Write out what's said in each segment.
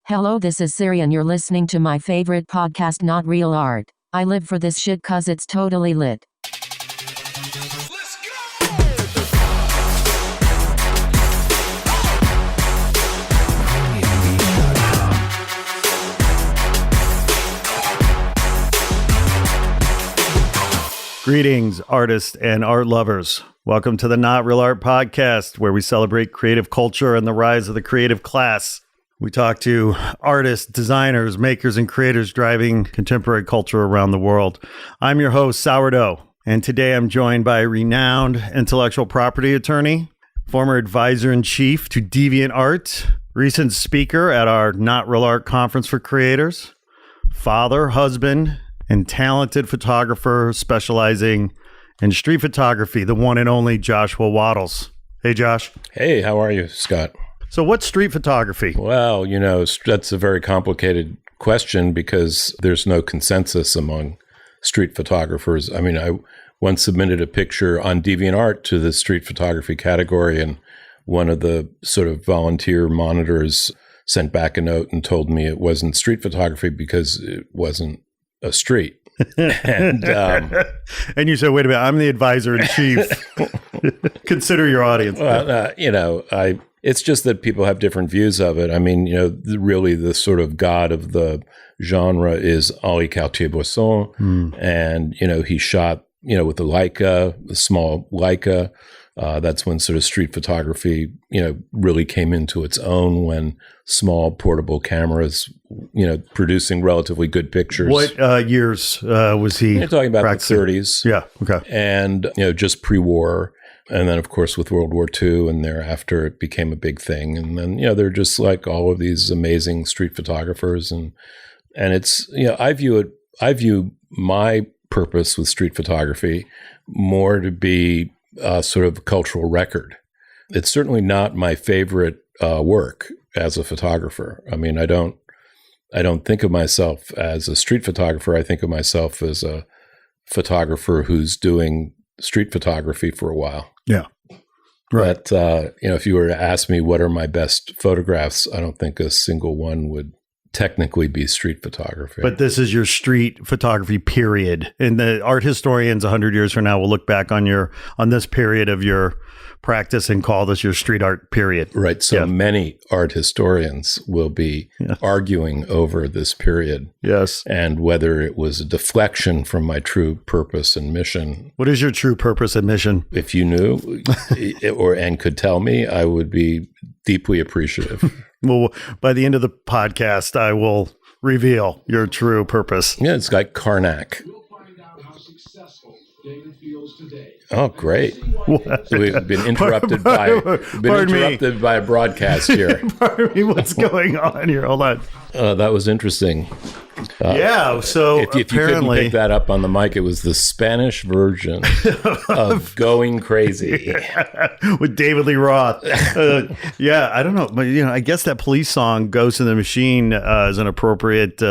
Hello, this is Siri and you're listening to my favorite podcast, Not Real Art. I live for this shit cause it's totally lit. Let's go! Greetings, artists and art lovers. Welcome to the Not Real Art podcast, where we celebrate creative culture and the rise of the creative class. We talk to artists, designers, makers, and creators driving contemporary culture around the world. I'm your host, Sourdough, and today I'm joined by a renowned intellectual property attorney, former advisor-in-chief to DeviantArt, recent speaker at our Not Real Art Conference for Creators, father, husband, and talented photographer specializing in street photography, the one and only Joshua Wattles. Hey, Josh. Hey, how are you, Scott? So what's street photography? Well, that's a very complicated question because there's no consensus among street photographers. I mean, I once submitted a picture on DeviantArt to the street photography category, and one of the sort of volunteer monitors sent back a note and told me it wasn't street photography because it wasn't a street. And you said, wait a minute, I'm the advisor in chief. Consider your audience. Well, it's just that people have different views of it. I mean, really the sort of god of the genre is Henri Cartier-Bresson. And, he shot, with the Leica, the small Leica. That's when sort of street photography, really came into its own, when small portable cameras, producing relatively good pictures. What years was he? You're talking about practicing? the 30s. Yeah. Okay. And, just pre-war. And then, of course, with World War II and thereafter, it became a big thing. And then, they're just like all of these amazing street photographers. And it's, I view my purpose with street photography more to be sort of a cultural record. It's certainly not my favorite work as a photographer. I mean, I don't think of myself as a street photographer. I think of myself as a photographer who's doing street photography for a while. Yeah. Right. But, if you were to ask me what are my best photographs, I don't think a single one would technically be street photography. But this is your street photography period. And the art historians 100 years from now will look back on this period of your practice and call this your street art period. Right. So many art historians will be arguing over this period. Yes. And whether it was a deflection from my true purpose and mission. What is your true purpose and mission? If you knew and could tell me, I would be deeply appreciative. Well, by the end of the podcast, I will reveal your true purpose. Yeah, it's like Karnak. We'll find out how successful David feels today. Oh, great. What? So we've been interrupted by a broadcast here. Pardon me, what's going on here? Hold on. That was interesting. So if you couldn't pick that up on the mic, it was the Spanish version of Going Crazy. With David Lee Roth. I don't know. But, I guess that Police song, Ghost in the Machine, is an appropriate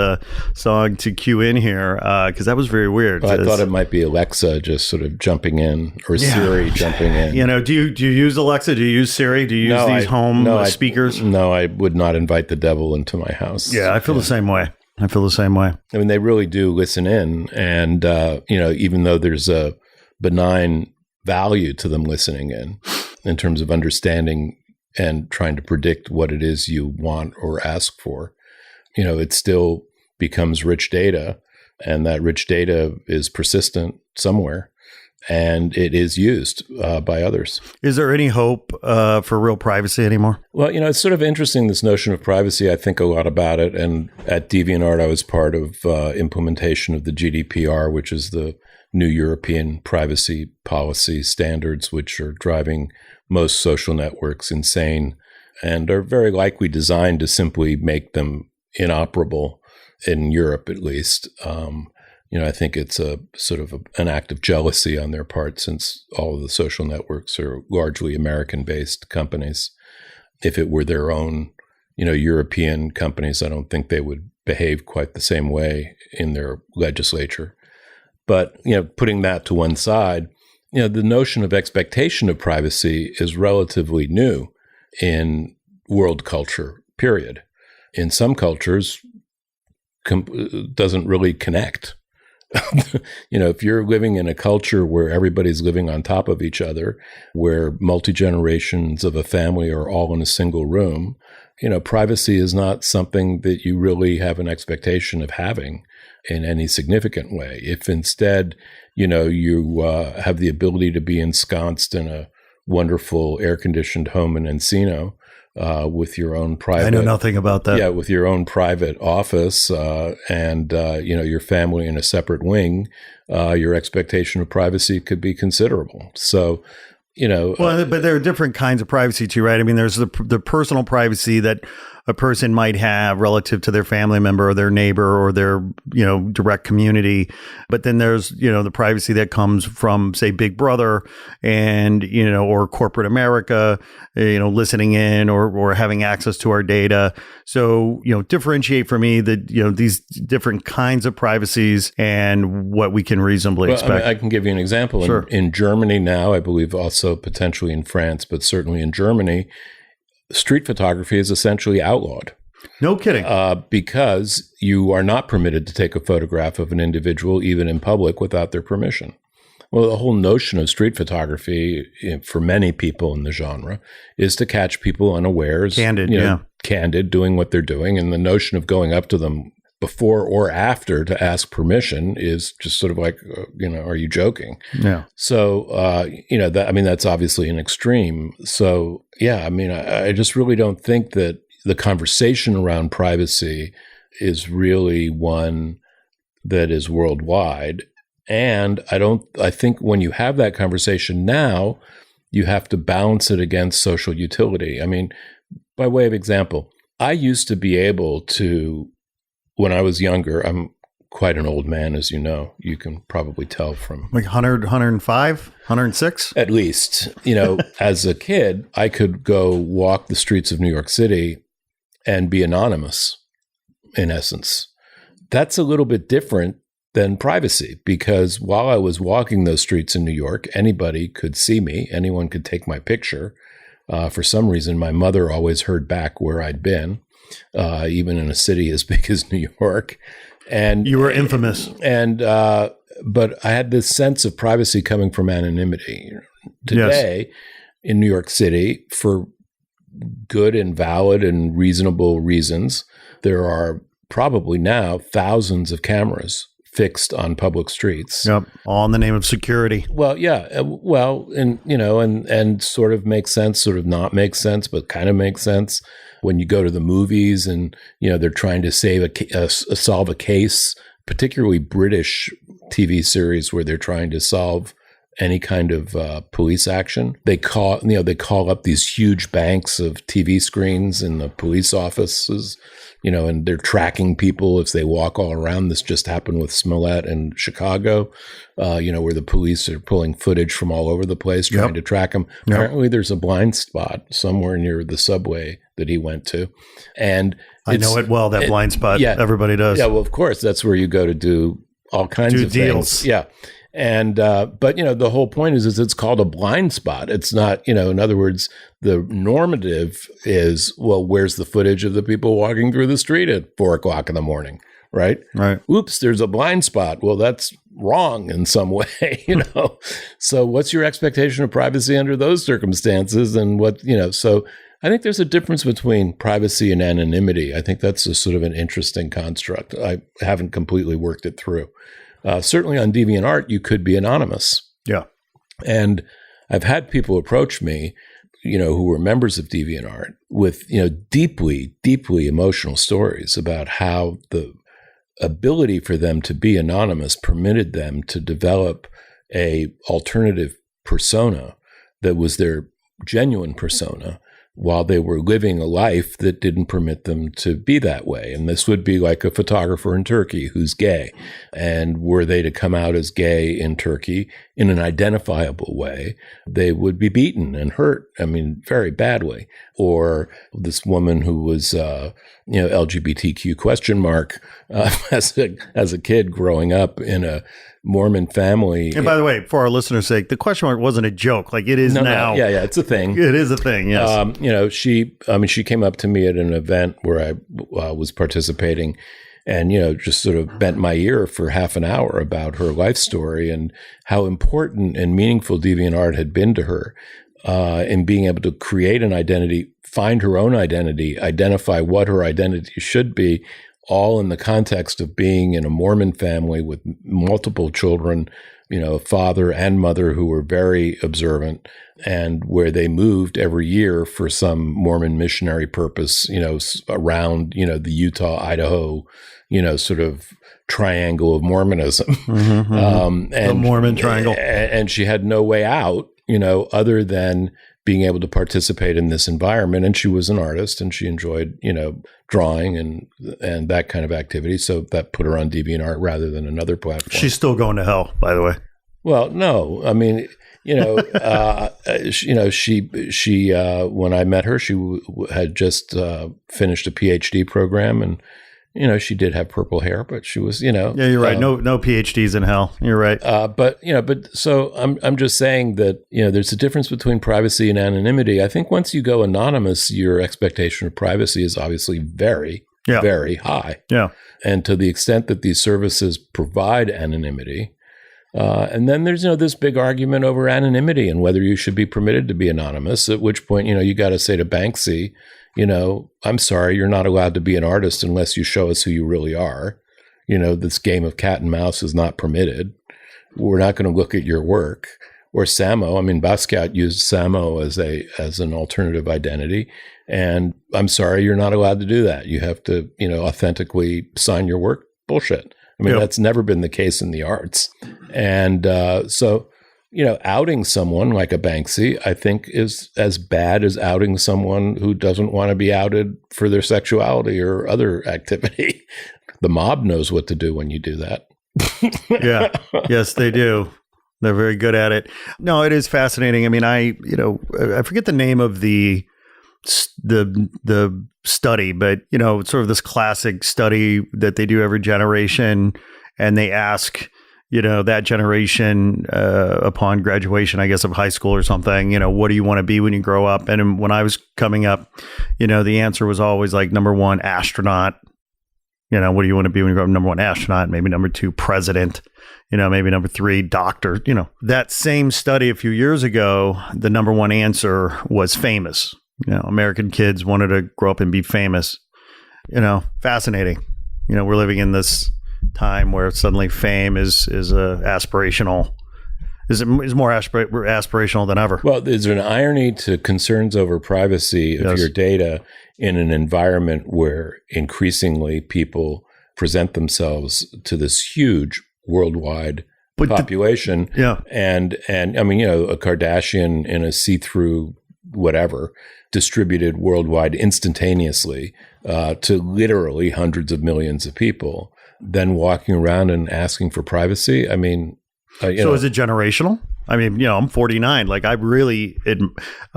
song to cue in here because that was very weird. Well, I thought it might be Alexa just sort of jumping in or Siri jumping in. Do you use Alexa? Do you use Siri? Do you use these home speakers? No, I would not invite the devil into my house. Yeah, I feel the same way. I mean, they really do listen in. And, even though there's a benign value to them listening in terms of understanding and trying to predict what it is you want or ask for, it still becomes rich data. And that rich data is persistent somewhere. And it is used by others. Is there any hope for real privacy anymore? Well, it's sort of interesting, this notion of privacy. I think a lot about it. And at DeviantArt, I was part of implementation of the GDPR, which is the new European privacy policy standards, which are driving most social networks insane and are very likely designed to simply make them inoperable in Europe, at least. I think it's a sort of an act of jealousy on their part, since all of the social networks are largely American-based companies. If it were their own, European companies, I don't think they would behave quite the same way in their legislature. But, putting that to one side, the notion of expectation of privacy is relatively new in world culture, period. in some cultures doesn't really connect. If you're living in a culture where everybody's living on top of each other, where multi-generations of a family are all in a single room, privacy is not something that you really have an expectation of having in any significant way. If instead, you have the ability to be ensconced in a wonderful air-conditioned home in Encino, with your own private. I know nothing about that. Yeah, with your own private office, and your family in a separate wing, your expectation of privacy could be considerable. So, but there are different kinds of privacy too, right? I mean, there's the personal privacy that a person might have relative to their family member or their neighbor or their, direct community. But then there's, the privacy that comes from, say, Big Brother and, or corporate America, listening in or having access to our data. So, differentiate for me these different kinds of privacies and what we can reasonably expect. I can give you an example. Sure. In Germany now, I believe also potentially in France, but certainly in Germany, street photography is essentially outlawed. No kidding. Because you are not permitted to take a photograph of an individual, even in public, without their permission. Well, the whole notion of street photography, for many people in the genre, is to catch people unawares. Candid, doing what they're doing. And the notion of going up to them before or after to ask permission is just sort of like, are you joking? Yeah. So, that's obviously an extreme. So, I just really don't think that the conversation around privacy is really one that is worldwide. And I think when you have that conversation now, you have to balance it against social utility. I mean, by way of example, I used to be able to, when I was younger, I'm quite an old man, as you know. You can probably tell from... Like 100, 105, 106? At least. As a kid, I could go walk the streets of New York City and be anonymous, in essence. That's a little bit different than privacy, because while I was walking those streets in New York, anybody could see me. Anyone could take my picture. For some reason, my mother always heard back where I'd been. Even in a city as big as New York. And you were infamous. And but I had this sense of privacy coming from anonymity. Today, in New York City, for good and valid and reasonable reasons, there are probably now thousands of cameras fixed on public streets. Yep, all in the name of security. Well, yeah. Well, and sort of makes sense, sort of not make sense, but kind of makes sense. When you go to the movies and, they're trying to solve a case, particularly British TV series where they're trying to solve any kind of police action, they call up these huge banks of TV screens in the police offices, and they're tracking people as they walk all around. This just happened with Smollett in Chicago, where the police are pulling footage from all over the place trying to track them. Yep. Apparently there's a blind spot somewhere near the subway that he went to. And I know it well, that blind spot. Yeah, everybody does. Yeah, well, of course, that's where you go to do all kinds of deals. Things. Yeah. And, but, the whole point is it's called a blind spot. It's not, in other words, the normative is, well, where's the footage of the people walking through the street at 4:00 in the morning? Right. Right. Oops, there's a blind spot. Well, that's wrong in some way, So what's your expectation of privacy under those circumstances? And so I think there's a difference between privacy and anonymity. I think that's a sort of an interesting construct. I haven't completely worked it through. Certainly on DeviantArt, you could be anonymous. Yeah. And I've had people approach me, who were members of DeviantArt with, deeply, deeply emotional stories about how the ability for them to be anonymous permitted them to develop a alternative persona that was their genuine persona while they were living a life that didn't permit them to be that way. And this would be like a photographer in Turkey who's gay. And were they to come out as gay in Turkey in an identifiable way, they would be beaten and hurt, very badly. Or this woman who was, LGBTQ ? As a kid growing up in a Mormon family. And by the way, for our listeners' sake, the question mark wasn't a joke. Like it is now. No. Yeah, it's a thing. It is a thing, yes. she came up to me at an event where I was participating, and, just sort of bent my ear for half an hour about her life story and how important and meaningful DeviantArt had been to her in being able to create an identity, find her own identity, identify what her identity should be, all in the context of being in a Mormon family with multiple children, a father and mother who were very observant, and where they moved every year for some Mormon missionary purpose, around, the Utah, Idaho, sort of triangle of Mormonism. And the Mormon triangle. And she had no way out, other than being able to participate in this environment. And she was an artist, and she enjoyed, drawing and that kind of activity. So that put her on DeviantArt rather than another platform. She's still going to hell, by the way. Well, no, I mean, she when I met her, she had just finished a PhD program, and she did have purple hair, but she was, Yeah, you're right. No PhDs in hell. You're right. But so I'm just saying that, there's a difference between privacy and anonymity. I think once you go anonymous, your expectation of privacy is obviously very, very high. Yeah. And to the extent that these services provide anonymity, and then there's, this big argument over anonymity and whether you should be permitted to be anonymous, at which point, you got to say to Banksy, I'm sorry, you're not allowed to be an artist unless you show us who you really are. This game of cat and mouse is not permitted. We're not going to look at your work. Or Samo. I mean, Basquiat used Samo as an alternative identity. And I'm sorry, you're not allowed to do that. You have to, authentically sign your work. Bullshit. I mean, That's never been the case in the arts. And so outing someone like a Banksy, I think, is as bad as outing someone who doesn't want to be outed for their sexuality or other activity. The mob knows what to do when you do that. Yeah. Yes, they do. They're very good at it. No, it is fascinating. I mean, I forget the name of the study, but, it's sort of this classic study that they do every generation, and they ask, that generation upon graduation, I guess, of high school or something, what do you want to be when you grow up? And when I was coming up, the answer was always like, number one, astronaut. What do you want to be when you grow up? Number one, astronaut. Maybe number two, president. Maybe number three, doctor. That same study a few years ago, the number one answer was famous. American kids wanted to grow up and be famous. Fascinating. We're living in this time where suddenly fame is aspirational. Is more aspirational than ever. Well, there's an irony to concerns over privacy of your data in an environment where increasingly people present themselves to this huge worldwide population. And I mean, a Kardashian in a see-through whatever distributed worldwide instantaneously to literally hundreds of millions of people, then walking around and asking for privacy. I mean, so is it generational? I mean, I'm 49. Like, I really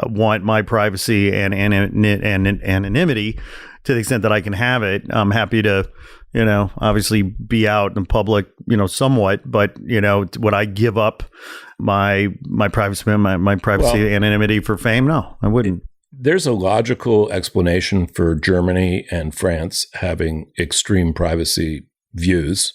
want my privacy and anonymity to the extent that I can have it. I'm happy to, obviously be out in public, somewhat. But, would I give up my privacy, my privacy and anonymity for fame? No, I wouldn't. There's a logical explanation for Germany and France having extreme privacy views,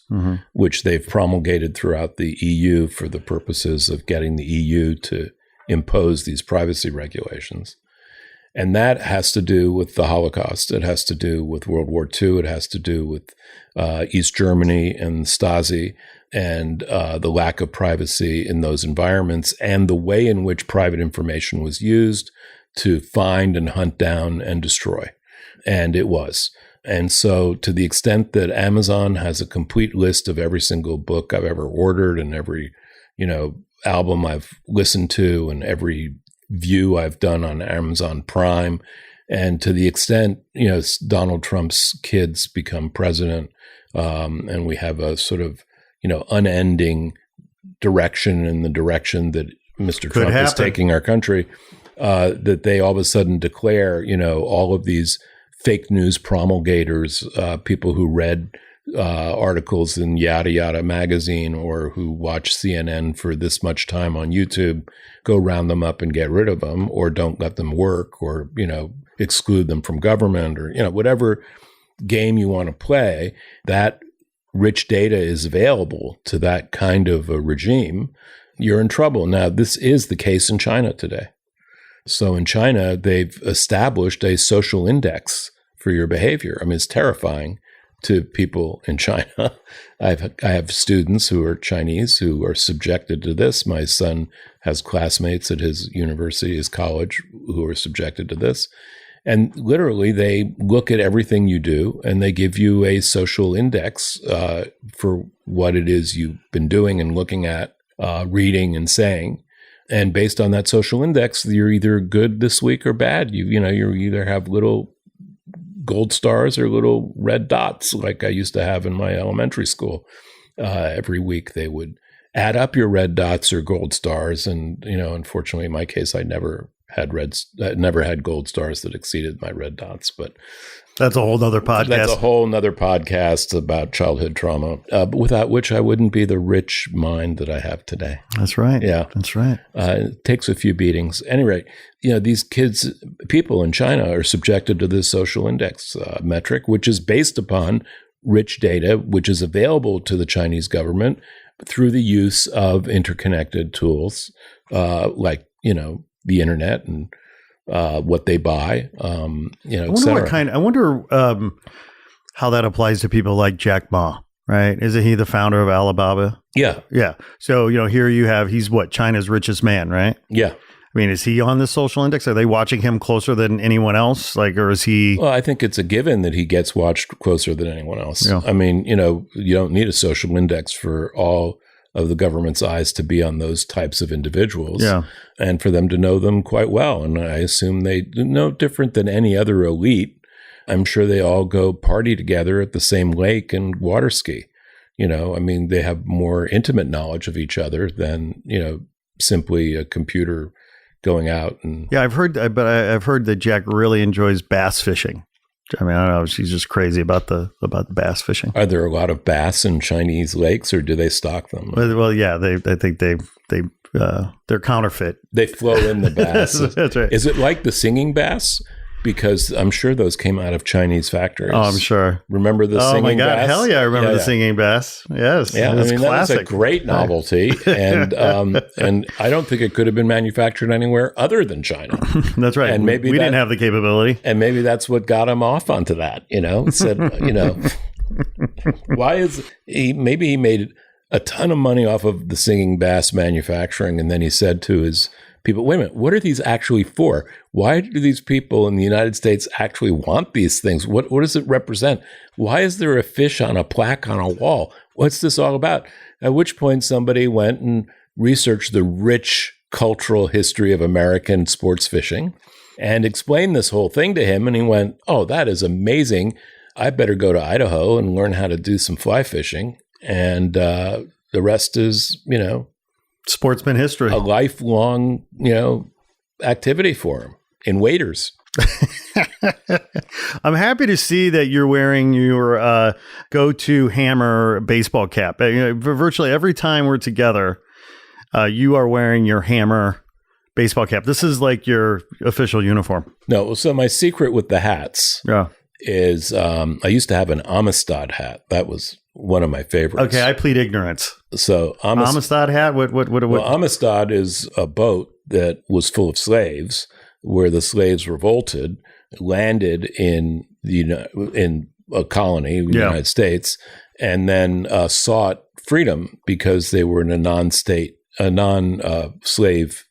which they've promulgated throughout the EU for the purposes of getting the EU to impose these privacy regulations. And that has to do with the Holocaust. It has to do with World War II. It has to do with East Germany and Stasi and the lack of privacy in those environments and the way in which private information was used to find and hunt down and destroy. And it was. And so to the extent that Amazon has a complete list of every single book I've ever ordered and every, album I've listened to and every view I've done on Amazon Prime, and to the extent, Donald Trump's kids become president, and we have a sort of, unending direction in the direction that Mr. Trump is taking our country, that they all of a sudden declare, all of these fake news promulgators, people who read articles in Yada Yada magazine or who watch CNN for this much time on YouTube, go round them up and get rid of them, or don't let them work, or, exclude them from government, or, whatever game you want to play, that rich data is available to that kind of a regime, you're in trouble. Now, this is the case in China today. So in China, they've established a social index for your behavior. I mean, it's terrifying to people in China. I have students who are Chinese who are subjected to this. My son has classmates at his university, his college, who are subjected to this. And literally, they look at everything you do, and they give you a social index for what it is you've been doing and looking at, reading and saying. And based on that social index, you're either good this week or bad. You either have little gold stars or little red dots, like I used to have in my elementary school. Every week, they would add up your red dots or gold stars. And, unfortunately, in my case, I never had gold stars that exceeded my red dots, but that's a whole nother podcast. That's a whole nother podcast about childhood trauma, without which I wouldn't be the rich mind that I have today. That's right. Yeah, that's right. It takes a few beatings. Anyway, these people in China are subjected to this social index metric, which is based upon rich data, which is available to the Chinese government through the use of interconnected tools, like, the internet and what they buy, I wonder how that applies to people like Jack Ma, right? Isn't he the founder of Alibaba? Yeah. Yeah. So, here he's China's richest man, right? Yeah. I mean, is he on the social index? Are they watching him closer than anyone else? Or is he? Well, I think it's a given that he gets watched closer than anyone else. Yeah. I mean, you don't need a social index for all of the government's eyes to be on those types of individuals, and for them to know them quite well. And I assume they no different than any other elite. I'm sure they all go party together at the same lake and water ski. They have more intimate knowledge of each other than, simply a computer going out. And I've heard that Jack really enjoys bass fishing. I mean, I don't know. She's just crazy about the bass fishing. Are there a lot of bass in Chinese lakes, or do they stock them? Well, yeah. I think they're counterfeit. They flow in the bass. That's right. Is it like the singing bass? Because I'm sure those came out of Chinese factories. Oh, I'm sure. Remember the singing bass? Oh my God! Hell yeah! I remember the singing bass. Yes. Yeah. Classic. That was a great novelty, and I don't think it could have been manufactured anywhere other than China. That's right. And maybe we didn't have the capability, and maybe that's what got him off onto that. Said, why is he? Maybe he made a ton of money off of the singing bass manufacturing, and then he said to his people, wait a minute, what are these actually for? Why do these people in the United States actually want these things? What does it represent? Why is there a fish on a plaque on a wall? What's this all about? At which point somebody went and researched the rich cultural history of American sports fishing and explained this whole thing to him. And he went, oh, that is amazing. I better go to Idaho and learn how to do some fly fishing. And the rest is, sportsman history, a lifelong, activity for him in waders. I'm happy to see that you're wearing your go-to Hammer baseball cap. Virtually every time we're together, you are wearing your Hammer baseball cap. This is like your official uniform. No, so my secret with the hats is I used to have an Amistad hat. That was one of my favorites. Okay, I plead ignorance. So Amistad hat? What? Well, Amistad is a boat that was full of slaves, where the slaves revolted, landed in a colony, the United States, and then sought freedom because they were in a non-slave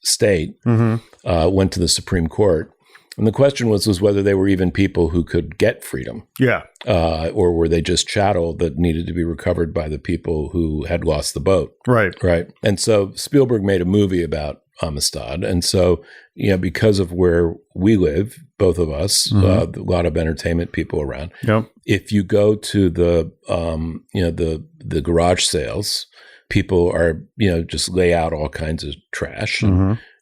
state. Mm-hmm. Went to the Supreme Court. And the question was whether they were even people who could get freedom. Yeah. Or were they just chattel that needed to be recovered by the people who had lost the boat. Right. Right. And so Spielberg made a movie about Amistad. And so, because of where we live, both of us, a lot of entertainment people around. Yep. If you go to the garage sales, people are, just lay out all kinds of trash.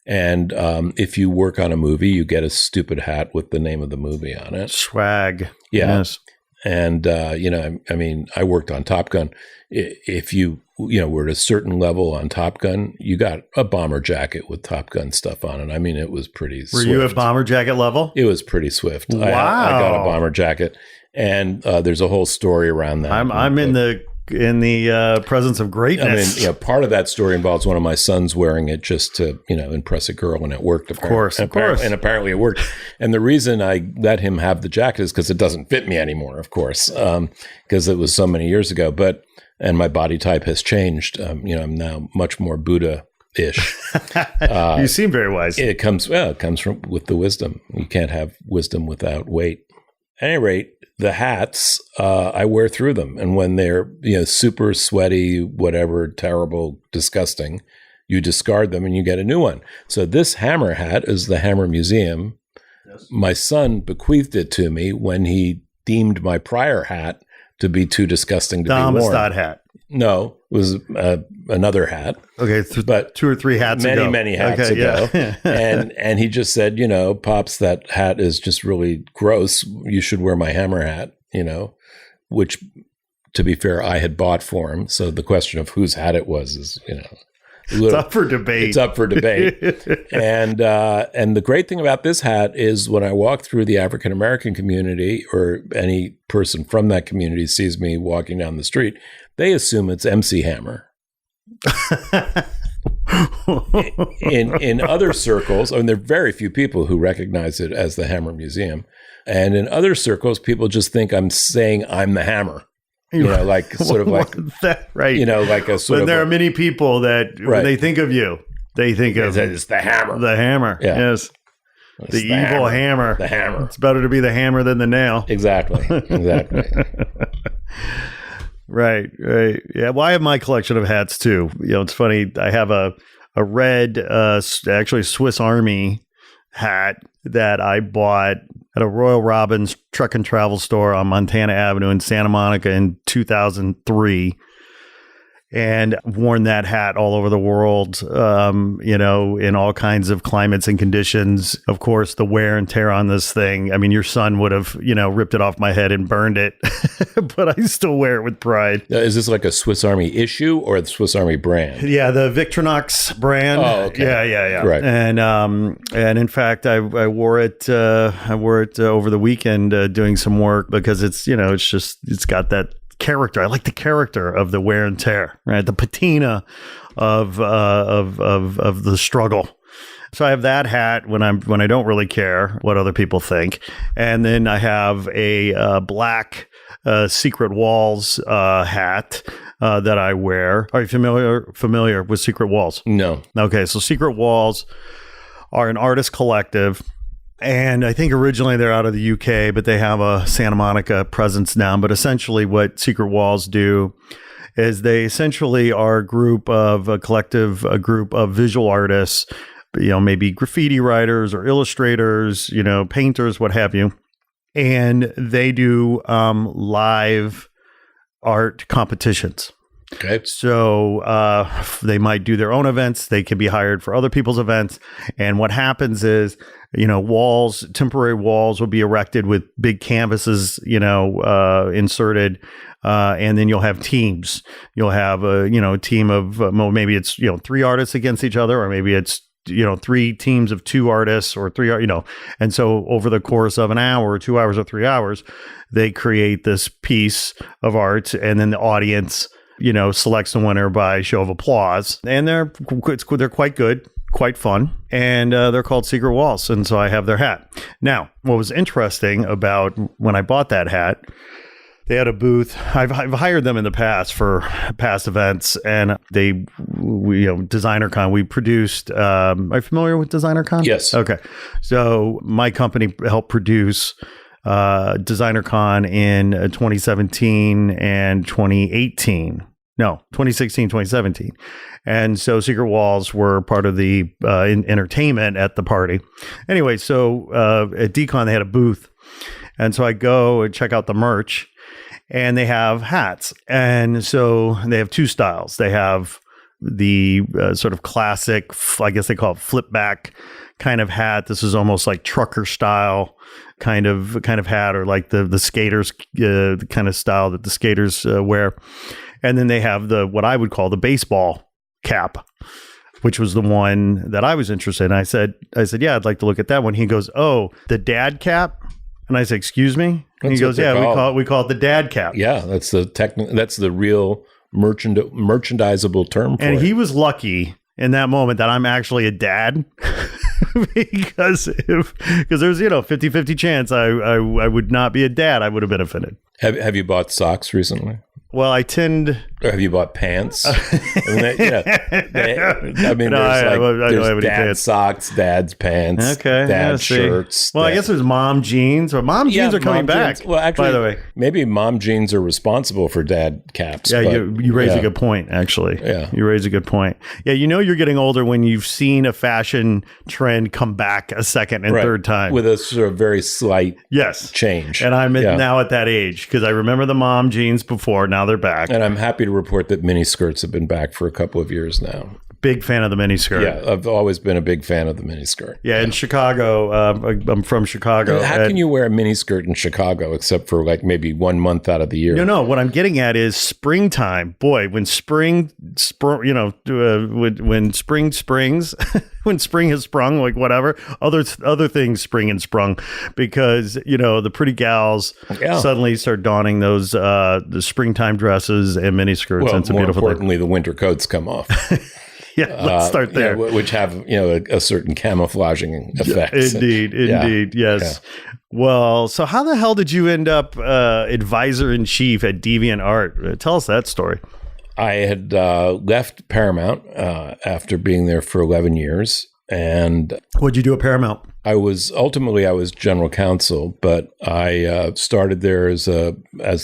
And if you work on a movie, you get a stupid hat with the name of the movie on it. Swag. Yeah. Yes. And, I mean, I worked on Top Gun. If you were at a certain level on Top Gun, you got a bomber jacket with Top Gun stuff on it. I mean, it was pretty swift. Were you at bomber jacket level? It was pretty swift. Wow. I got a bomber jacket. And there's a whole story around that. I'm in the presence of greatness. I mean, part of that story involves one of my sons wearing it just to, impress a girl, and it worked. Of course. And apparently it worked. And the reason I let him have the jacket is because it doesn't fit me anymore, of course, because it was so many years ago. And my body type has changed. I'm now much more Buddha-ish. You seem very wise. It comes from with the wisdom. You can't have wisdom without weight. At any rate, the hats, I wear through them. And when they're, super sweaty, whatever, terrible, disgusting, you discard them and you get a new one. So this hammer hat is the Hammer Museum. Yes. My son bequeathed it to me when he deemed my prior hat to be too disgusting to be worn. Amistad hat. No, it was another hat. Okay, but 2 or 3 hats ago. Many hats ago. Yeah. and he just said, Pops, that hat is just really gross. You should wear my hammer hat, which, to be fair, I had bought for him. So the question of whose hat it was is, it's up for debate. It's up for debate. And the great thing about this hat is when I walk through the African American community, or any person from that community sees me walking down the street, they assume it's MC Hammer. in other circles, there are very few people who recognize it as the Hammer Museum. And in other circles, people just think I'm saying I'm the hammer. Like sort of like that, right? Like a sort of. But there are many people that when they think of you, they think of it's the hammer. The hammer, yeah. Yes. The evil hammer. The hammer. It's better to be the hammer than the nail. Exactly. Right. Yeah. Well, I have my collection of hats too. It's funny. I have a red, actually Swiss Army hat that I bought at a Royal Robbins truck and travel store on Montana Avenue in Santa Monica in 2003. And I've worn that hat all over the world, in all kinds of climates and conditions. Of course, the wear and tear on this thing. I mean, your son would have, ripped it off my head and burned it, but I still wear it with pride. Is this like a Swiss Army issue or the Swiss Army brand? Yeah, the Victorinox brand. Oh, okay. Yeah. Right. And in fact, I wore it. I wore it over the weekend doing some work because it's got that character. I like the character of the wear and tear, right? The patina of the struggle. So I have that hat when I don't really care what other people think, and then I have a black Secret Walls hat that I wear. Are you familiar with Secret Walls? No. Okay, so Secret Walls are an artist collective. And I think originally they're out of the UK, but they have a Santa Monica presence now. But essentially what Secret Walls do is they essentially are a group of visual artists, maybe graffiti writers or illustrators, painters, what have you. And they do live art competitions. Okay. So they might do their own events. They can be hired for other people's events. And what happens is, temporary walls will be erected with big canvases, inserted. And then you'll have teams. You'll have a team of maybe it's 3 artists against each other, or maybe it's 3 teams of 2 artists or 3, and so over the course of an hour or 2 hours or 3 hours, they create this piece of art, and then the audience selects the winner by show of applause. And they're quite good, quite fun. And they're called Secret Walls. And so I have their hat. Now, what was interesting about when I bought that hat, they had a booth. I've hired them in the past for past events, and DeviantArt, we produced. Are you familiar with DeviantArt? Yes. Okay. So my company helped produce DeviantArt in 2017 and 2018. No, 2016, 2017. And so Secret Walls were part of the entertainment at the party. Anyway, so at Decon, they had a booth. And so I go and check out the merch, and they have hats. And so they have 2 styles. They have the sort of classic, I guess they call it flip back kind of hat. This is almost like trucker style kind of hat, or like the skaters the kind of style that the skaters wear. And then they have what I would call the baseball cap, which was the one that I was interested in. I said, yeah, I'd like to look at that one. He goes, oh, the dad cap? And I said, excuse me? And he goes, yeah, we call it the dad cap. Yeah, that's the real merchandisable term for it. And he was lucky in that moment that I'm actually a dad because there's 50-50 chance I would not be a dad. I would have been offended. Have you bought socks recently? Well, I tend. Or have you bought pants? There's dad pants. Socks, dad's pants, dad shirts. Well, I guess there's mom jeans. Or mom jeans are coming back. Well, actually, by the way, maybe mom jeans are responsible for dad caps. Yeah, you raise a good point, actually. Yeah. You raise a good point. Yeah, you're getting older when you've seen a fashion trend come back a second and third time. With a sort of very slight change. And I'm now at that age because I remember the mom jeans before. Now they're back. And I'm happy to report that mini skirts have been back for a couple of years now. Big fan of the mini skirt. Yeah, I've always been a big fan of the mini skirt. Yeah, in Chicago, I'm from Chicago. How can you wear a mini skirt in Chicago except for like maybe 1 month out of the year? No. What I'm getting at is springtime. Boy, when spring springs, when spring has sprung, like whatever, other things spring and sprung, because the pretty gals suddenly start donning those the springtime dresses and mini skirts. Well, and it's a more beautiful importantly, the winter coats come off. Yeah, let's start there. Which have a certain camouflaging effect. Indeed, yes. Yeah. Well, so how the hell did you end up advisor in chief at DeviantArt? Tell us that story. I had left Paramount after being there for 11 years, and what'd you do at Paramount? I was general counsel, but I started there as the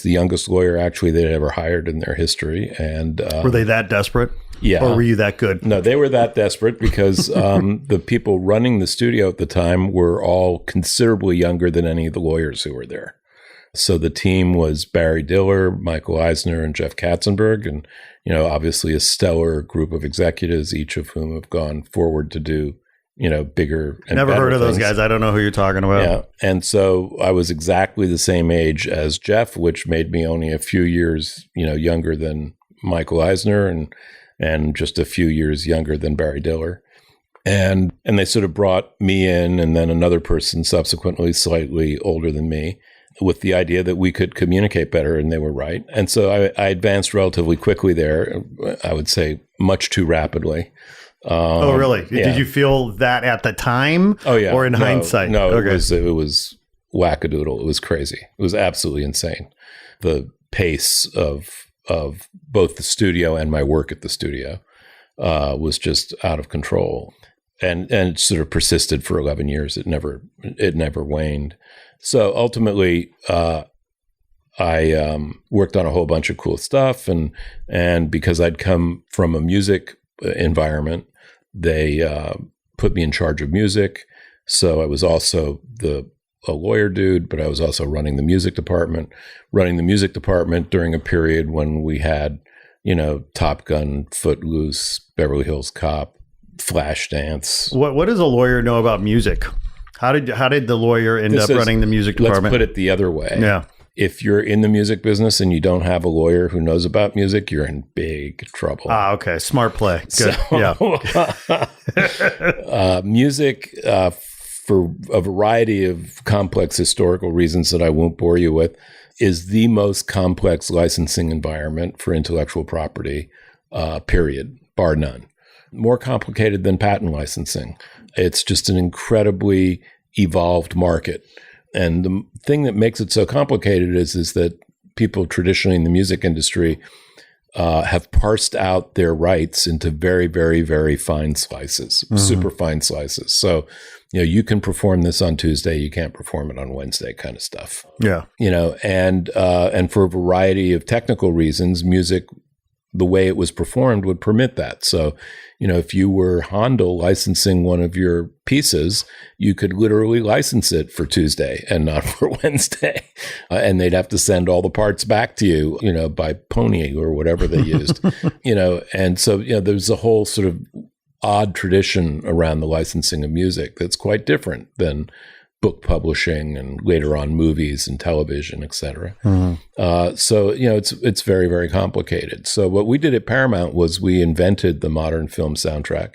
youngest lawyer actually they'd ever hired in their history. And were they that desperate? Yeah. Or were you that good? No, they were that desperate because the people running the studio at the time were all considerably younger than any of the lawyers who were there. So the team was Barry Diller, Michael Eisner, and Jeff Katzenberg, and obviously a stellar group of executives, each of whom have gone forward to do bigger and never better heard of things. those guys. I don't know who you're talking about. Yeah, and so I was exactly the same age as Jeff, which made me only a few years younger than Michael Eisner, and just a few years younger than Barry Diller. And they sort of brought me in, and then another person subsequently slightly older than me, with the idea that we could communicate better, and they were right. And so I advanced relatively quickly there, I would say much too rapidly. Oh, really? Yeah. Did you feel that at the time? Oh, yeah. Or in hindsight? No, okay. It was wackadoodle. It was crazy. It was absolutely insane. The pace of both the studio and my work at the studio was just out of control, and it sort of persisted for 11 years. It never waned. So ultimately, I worked on a whole bunch of cool stuff, and because I'd come from a music environment, they put me in charge of music. So I was also a lawyer dude, but I was also running the music department during a period when we had, Top Gun, Footloose, Beverly Hills Cop, Flashdance. What does a lawyer know about music? How did the lawyer end up running the music department? Let's put it the other way. Yeah. If you're in the music business and you don't have a lawyer who knows about music, you're in big trouble. Ah, okay. Smart play. Good. Music, for a variety of complex historical reasons that I won't bore you with, is the most complex licensing environment for intellectual property, period, bar none. More complicated than patent licensing. It's just an incredibly evolved market. And the thing that makes it so complicated is that people traditionally in the music industry have parsed out their rights into very, very, very fine slices, super fine slices. So, you can perform this on Tuesday, you can't perform it on Wednesday, kind of stuff. Yeah. And for a variety of technical reasons, music the way it was performed would permit that. So, if you were Honda licensing one of your pieces, you could literally license it for Tuesday and not for Wednesday. And they'd have to send all the parts back to you, by Pony or whatever they used, And so, there's a whole sort of odd tradition around the licensing of music that's quite different than book publishing and later on movies and television, et cetera. So, it's very, very complicated. So what we did at Paramount was we invented the modern film soundtrack,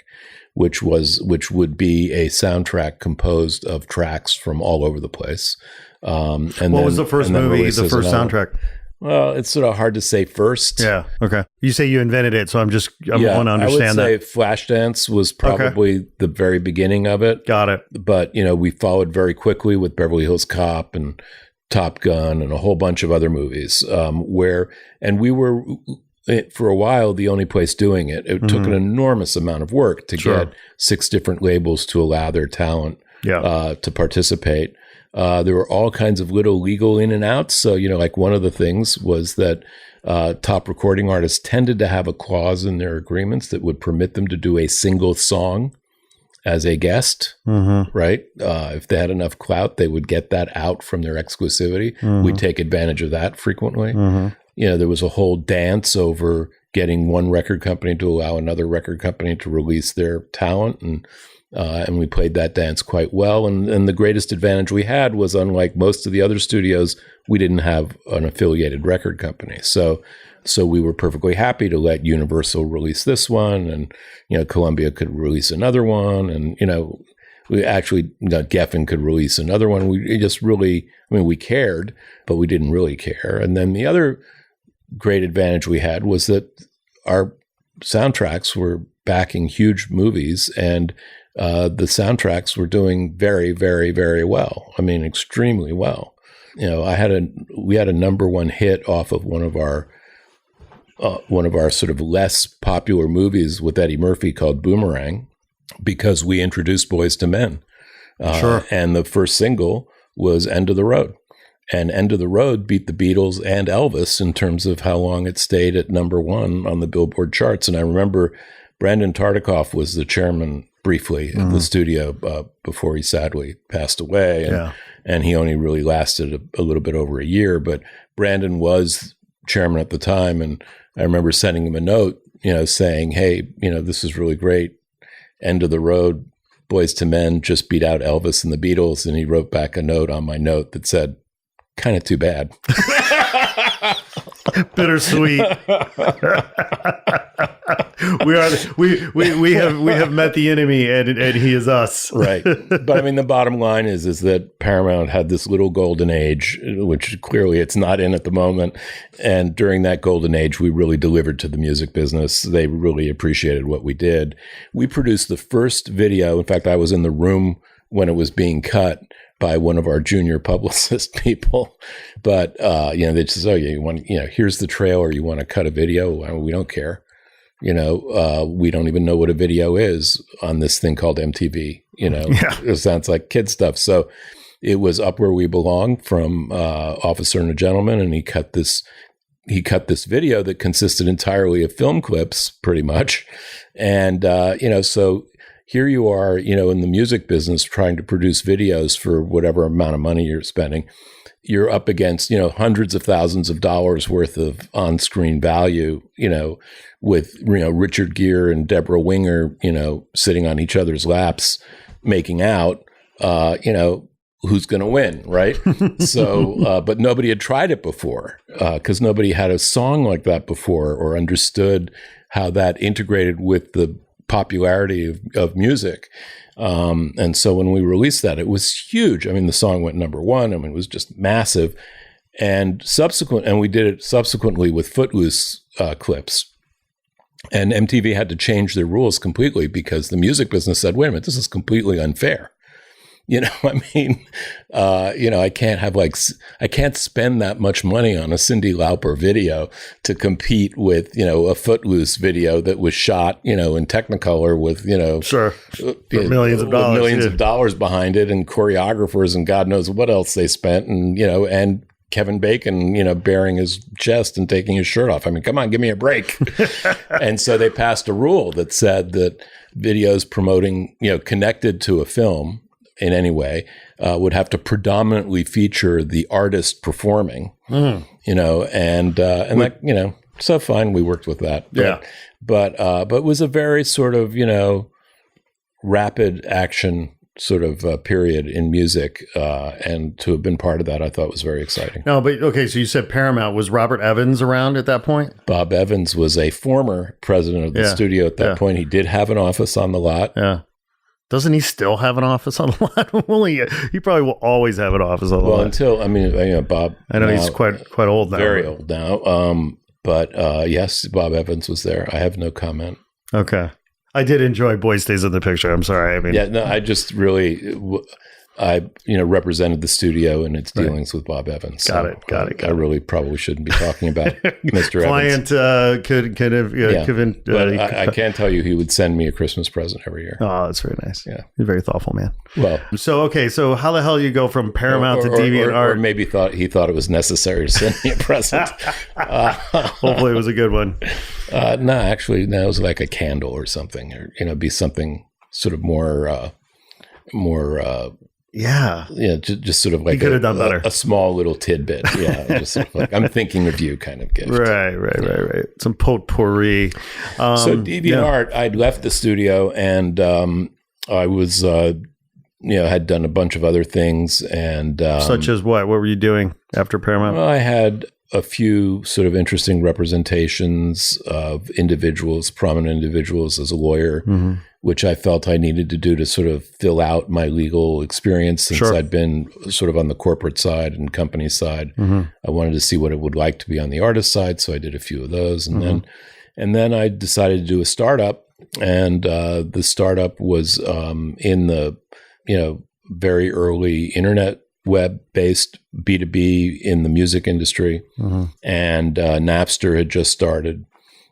which would be a soundtrack composed of tracks from all over the place. And what was the first movie, the first soundtrack? Well, it's sort of hard to say first. Yeah. Okay. You say you invented it, so I want to understand that. I would say Flashdance was probably the very beginning of it. Got it. But, we followed very quickly with Beverly Hills Cop and Top Gun and a whole bunch of other movies and we were, for a while, the only place doing it. It took an enormous amount of work to get 6 different labels to allow their talent to participate. There were all kinds of little legal in and outs. So, like one of the things was that top recording artists tended to have a clause in their agreements that would permit them to do a single song as a guest, right? If they had enough clout, they would get that out from their exclusivity. We'd take advantage of that frequently. There was a whole dance over getting one record company to allow another record company to release their talent. And we played that dance quite well. And the greatest advantage we had was, unlike most of the other studios, we didn't have an affiliated record company. So we were perfectly happy to let Universal release this one, and Columbia could release another one, and we actually Geffen could release another one. We just really, we cared, but we didn't really care. And then the other great advantage we had was that our soundtracks were backing huge movies, and the soundtracks were doing very, very, very well. Extremely well. We had a number one hit off of one of our sort of less popular movies with Eddie Murphy called Boomerang, because we introduced Boys to Men. And the first single was End of the Road. And End of the Road beat the Beatles and Elvis in terms of how long it stayed at number one on the Billboard charts. And I remember Brandon Tartikoff was the chairman briefly at the studio before he sadly passed away. And he only really lasted a little bit over a year. But Brandon was chairman at the time. And I remember sending him a note, saying, hey, this is really great. End of the Road, Boys to Men just beat out Elvis and the Beatles. And he wrote back a note on my note that said, kind of too bad. Bittersweet. we have met the enemy, and he is us. Right. But the bottom line is that Paramount had this little golden age, which clearly it's not in at the moment. And during that golden age, we really delivered to the music business. They really appreciated what we did. We produced the first video. In fact, I was in the room when it was being cut by one of our junior publicist people. But, they just say, here's the trailer. You want to cut a video? We don't care. We don't even know what a video is on this thing called MTV. It sounds like kid stuff. So it was Up Where We Belong from Officer and a Gentleman. And he cut this video that consisted entirely of film clips, pretty much. And, so here you are, in the music business trying to produce videos for whatever amount of money you're spending. You're up against, hundreds of thousands of dollars worth of on-screen value, with, Richard Gere and Deborah Winger, sitting on each other's laps, making out, who's going to win, right? So, but nobody had tried it before, because nobody had a song like that before or understood how that integrated with the popularity of music. And so when we released that, it was huge. The song went number one. It was just massive. And we did it subsequently with Footloose clips. And MTV had to change their rules completely because the music business said, wait a minute, this is completely unfair. I can't have I can't spend that much money on a Cyndi Lauper video to compete with, a Footloose video that was shot, in Technicolor with, millions of dollars, of dollars behind it, and choreographers and God knows what else they spent, and Kevin Bacon, baring his chest and taking his shirt off. I mean, come on, give me a break. And so they passed a rule that said that videos promoting, connected to a film in any way, would have to predominantly feature the artist performing, so fine, we worked with that. But it was a very sort of, rapid action sort of period in music, and to have been part of that, I thought was very exciting. No, but okay, so you said Paramount. Was Robert Evans around at that point? Bob Evans was a former president of the studio at that point. He did have an office on the lot. Yeah. Doesn't he still have an office on the lot? He probably will always have an office on the lot. Until, Bob. I know he's quite old now. Very old now. But yes, Bob Evans was there. I have no comment. Okay. I did enjoy Boy Stays in the Picture. I'm sorry. I just really, represented the studio in its dealings with Bob Evans. Got it. I really probably shouldn't be talking about Mr. Evans. Client could have given. But I can tell you he would send me a Christmas present every year. Oh, that's very nice. Yeah. You're a very thoughtful man. Well. So how the hell you go from Paramount to DeviantArt? Or maybe he thought it was necessary to send me a present. Hopefully it was a good one. No, actually, it was like a candle or something, or, be something sort of more. Just sort of like he could have done better. A small little tidbit. Yeah, just sort of like, I'm thinking of you kind of gift. Right. Some potpourri. So DeviantArt, I'd left the studio and I was, had done a bunch of other things. And such as what? What were you doing after Paramount? Well, I had a few sort of interesting representations of individuals, prominent individuals as a lawyer, which I felt I needed to do to sort of fill out my legal experience since I'd been sort of on the corporate side and company side. I wanted to see what it would like to be on the artist side. So I did a few of those. And then I decided to do a startup. And the startup was in the, very early internet web-based B2B in the music industry. And Napster had just started.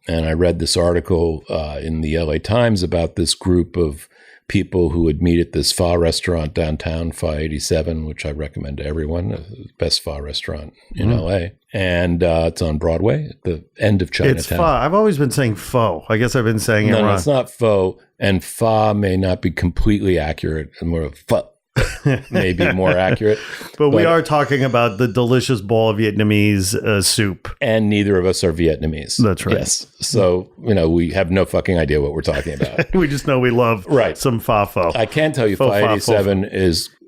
And I read this article in the LA Times about this group of people who would meet at this pho restaurant downtown, Pho 87, which I recommend to everyone, the best pho restaurant in LA. And it's on Broadway at the end of Chinatown. It's pho. I've always been saying pho. I guess I've been saying it wrong. No, it's not pho. And pho may not be completely accurate. And more of pho. Maybe more accurate. But we are talking about the delicious bowl of Vietnamese soup. And neither of us are Vietnamese. That's right. Yes. So, we have no fucking idea what we're talking about. We just know we love some pho. I can tell you Pho 87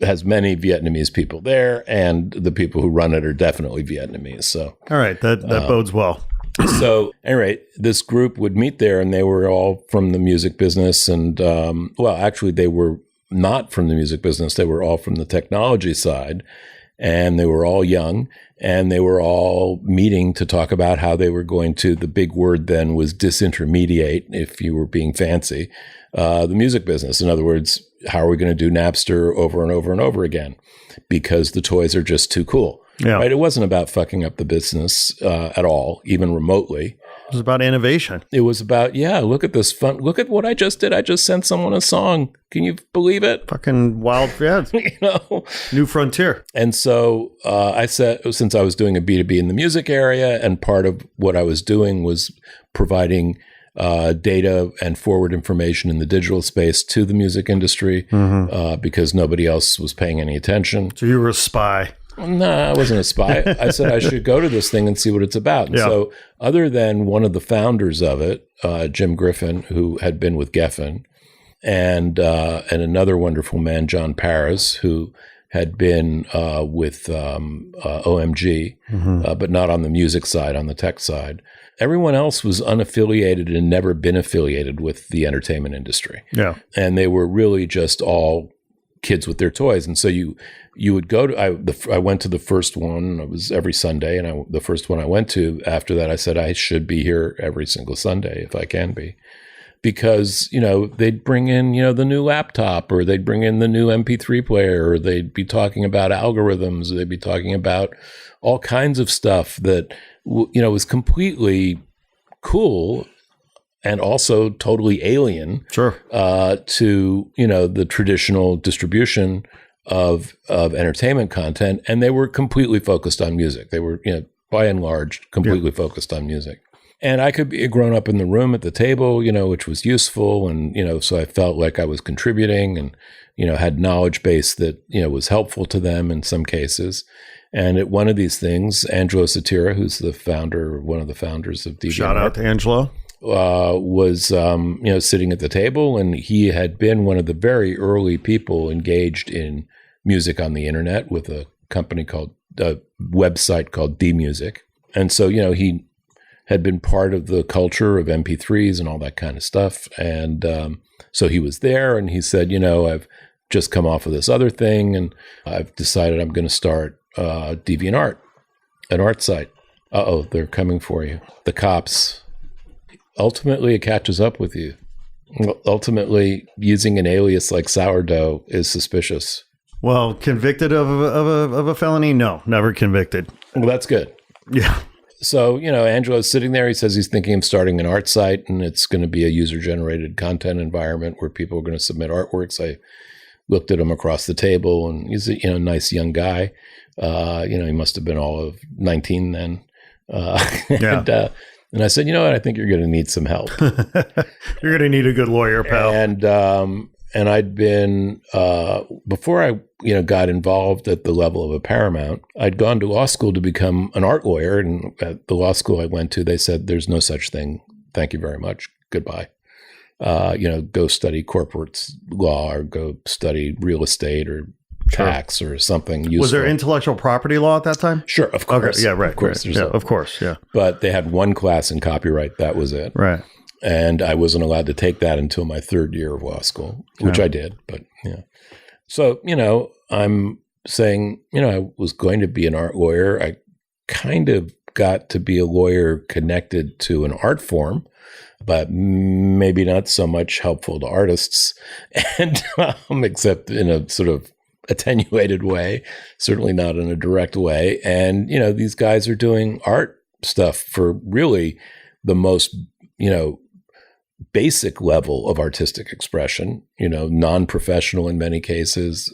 has many Vietnamese people there, and the people who run it are definitely Vietnamese. So, all right. That bodes well. So, anyway, this group would meet there, and they were all from the music business. And, actually, they were not from the music business. They were all from the technology side, and they were all young, and they were all meeting to talk about how they were going to, the big word then was disintermediate, if you were being fancy, the music business. In other words, how are we going to do Napster over and over and over again? Because the toys are just too cool. Yeah. Right? It wasn't about fucking up the business at all, even remotely. It was about innovation. It was about, look at this fun. Look at what I just did. I just sent someone a song. Can you believe it? Fucking wild. Yeah. New frontier. And so I said, since I was doing a B2B in the music area, and part of what I was doing was providing data and forward information in the digital space to the music industry because nobody else was paying any attention. So you were a spy. No, I wasn't a spy. I said I should go to this thing and see what it's about. And so other than one of the founders of it, Jim Griffin, who had been with Geffen, and another wonderful man, John Paris, who had been with OMG, but not on the music side, on the tech side. Everyone else was unaffiliated and never been affiliated with the entertainment industry. Yeah. And they were really just all kids with their toys. And so you would go to, I went to the first one. It was every Sunday. And the first one I went to after that, I said, I should be here every single Sunday if I can be. Because, they'd bring in, the new laptop, or they'd bring in the new MP3 player, or they'd be talking about algorithms, or they'd be talking about all kinds of stuff that, was completely cool and also totally alien to, the traditional distribution of entertainment content, and they were completely focused on music. They were, by and large, completely focused on music. And I could be grown up in the room at the table, which was useful. And, so I felt like I was contributing and, had knowledge base that, was helpful to them in some cases. And at one of these things, Angelo Satira, who's one of the founders of DeviantArt. Shout out to Angelo. Was, sitting at the table, and he had been one of the very early people engaged in music on the internet with a website called DMusic. And so, he had been part of the culture of MP3s and all that kind of stuff. And so he was there, and he said, I've just come off of this other thing, and I've decided I'm going to start DeviantArt, an art site. Uh-oh, they're coming for you. The cops. Ultimately, it catches up with you. Ultimately, using an alias like Sourdough is suspicious. Well, convicted of a felony? No, never convicted. Well, that's good. Yeah. So, Angelo's sitting there. He says he's thinking of starting an art site, and it's going to be a user-generated content environment where people are going to submit artworks. I looked at him across the table, and he's a nice young guy. He must have been all of 19 then. Yeah. And I said, I think you're going to need some help. You're going to need a good lawyer, pal. And I'd been, before I, got involved at the level of a Paramount, I'd gone to law school to become an art lawyer. And at the law school I went to, they said, there's no such thing. Thank you very much. Goodbye. Go study corporate law or go study real estate or tax or something useful. Was there intellectual property law at that time? Sure, of course. Okay, yeah, right. Of course. Right. Yeah, of course, yeah. But they had one class in copyright. That was it. Right. And I wasn't allowed to take that until my third year of law school, which I did. But, So, I'm saying, I was going to be an art lawyer. I kind of got to be a lawyer connected to an art form, but maybe not so much helpful to artists, and except in a sort of attenuated way, certainly not in a direct way. And, these guys are doing art stuff for really the most, basic level of artistic expression, non-professional in many cases,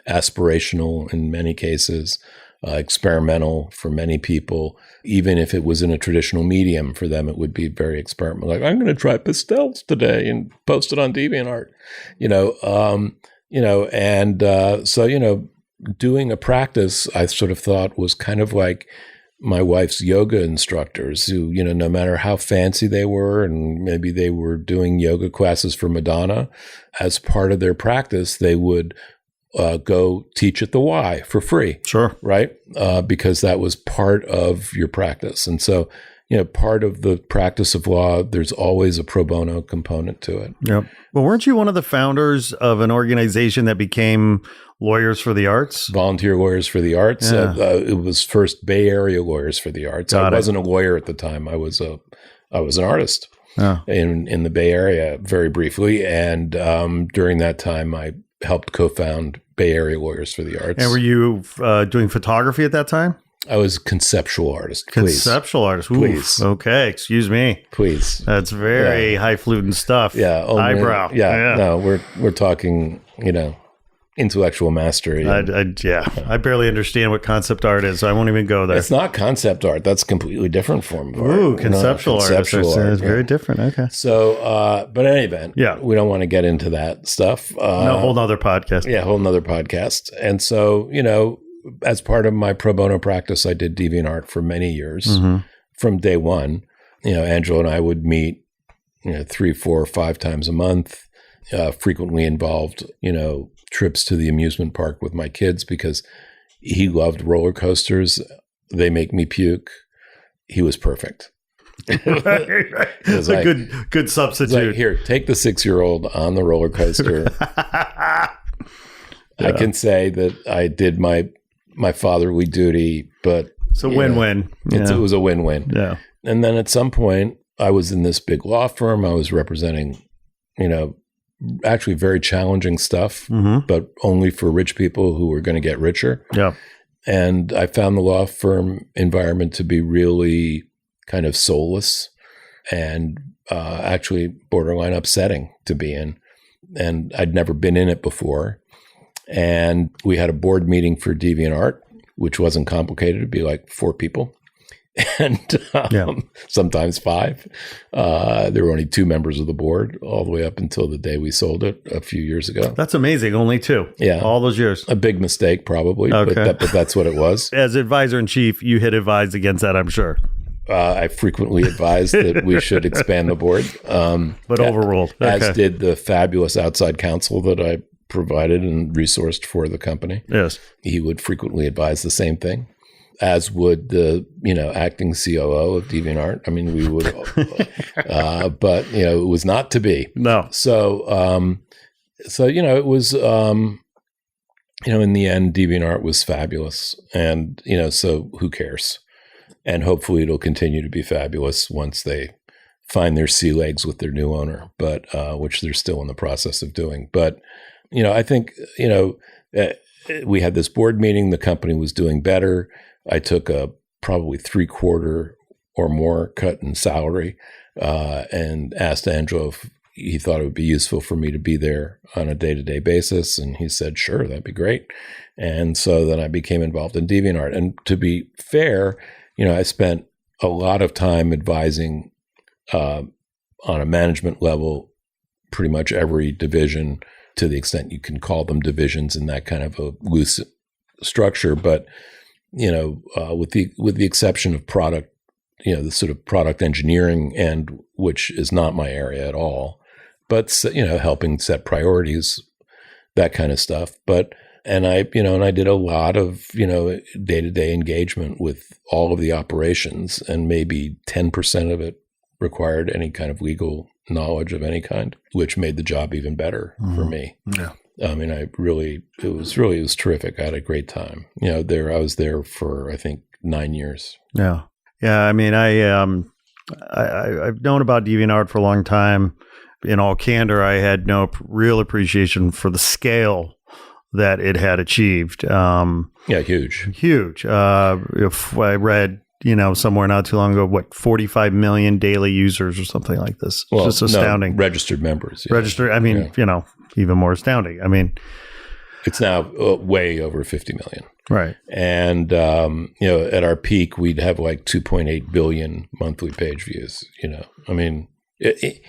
aspirational in many cases, experimental for many people. Even if it was in a traditional medium, for them, it would be very experimental. Like, I'm going to try pastels today and post it on DeviantArt, so, doing a practice, I sort of thought was kind of like my wife's yoga instructors who, no matter how fancy they were, and maybe they were doing yoga classes for Madonna, as part of their practice, they would go teach at the Y for free. Sure. Right? Because that was part of your practice. And so, part of the practice of law, there's always a pro bono component to it. Yep. Well, weren't you one of the founders of an organization that became Lawyers for the Arts? Volunteer Lawyers for the Arts. Yeah. It was first Bay Area Lawyers for the Arts. I wasn't a lawyer at the time. I was an artist in the Bay Area very briefly. And during that time, I helped co-found Bay Area Lawyers for the Arts. And were you doing photography at that time? I was a conceptual artist. Please. Conceptual artist. Oof. Please. Okay. Excuse me. Please. That's very highfalutin stuff. Yeah. Eyebrow. Yeah. No, we're talking, intellectual mastery. I barely understand what concept art is, so I won't even go there. It's not concept art. That's a completely different form of art. Ooh, conceptual art. It's very different. Okay. So, but in any event, we don't want to get into that stuff. Whole nother podcast. Yeah, whole nother podcast. And so, as part of my pro bono practice, I did DeviantArt for many years. From day one. Angelo and I would meet, 3, 4, 5 times a month, frequently involved, trips to the amusement park with my kids because he loved roller coasters. They make me puke. He was perfect. Right. It's a good substitute. Like, here, take the 6-year-old on the roller coaster. I can say that I did my fatherly duty, but it's a win-win. It was a win-win. Yeah. And then at some point, I was in this big law firm. I was representing, actually very challenging stuff, but only for rich people who were going to get richer. Yeah. And I found the law firm environment to be really kind of soulless and actually borderline upsetting to be in. And I'd never been in it before. And we had a board meeting for DeviantArt, which wasn't complicated. It'd be like 4 people. And sometimes 5. There were only 2 members of the board all the way up until the day we sold it a few years ago. That's amazing. Only 2. Yeah. All those years. A big mistake, probably, Okay. but that's what it was. As advisor-in-chief, you had advised against that, I'm sure. I frequently advised that we should expand the board. But overruled. As Okay. did the fabulous outside counsel that I provided and resourced for the company. Yes. He would frequently advise the same thing, as would the acting COO of DeviantArt. I mean, we would, but it was not to be. No. So it was in the end, DeviantArt was fabulous, and so who cares? And hopefully, it'll continue to be fabulous once they find their sea legs with their new owner, but which they're still in the process of doing. But I think we had this board meeting. The company was doing better. I took a probably 3/4 or more cut in salary and asked Angelo if he thought it would be useful for me to be there on a day-to-day basis. And he said, sure, that'd be great. And so then I became involved in DeviantArt. And to be fair, I spent a lot of time advising on a management level, pretty much every division, to the extent you can call them divisions in that kind of a loose structure. But with the exception of product, the sort of product engineering end, which is not my area at all, but helping set priorities, that kind of stuff. And I did a lot of day-to-day engagement with all of the operations, and maybe 10% of it required any kind of legal knowledge of any kind, which made the job even better for me. Yeah. I mean, it was terrific. I had a great time. I was there for, I think, 9 years. Yeah. Yeah. I mean, I've known about DeviantArt for a long time. In all candor, I had no real appreciation for the scale that it had achieved. Huge. Huge. If I read, somewhere not too long ago, 45 million daily users or something like this. It's just astounding. No, registered members. Yeah. Registered. I mean, even more astounding. I mean, it's now way over 50 million. Right. And, at our peak, we'd have like 2.8 billion monthly page views. I mean,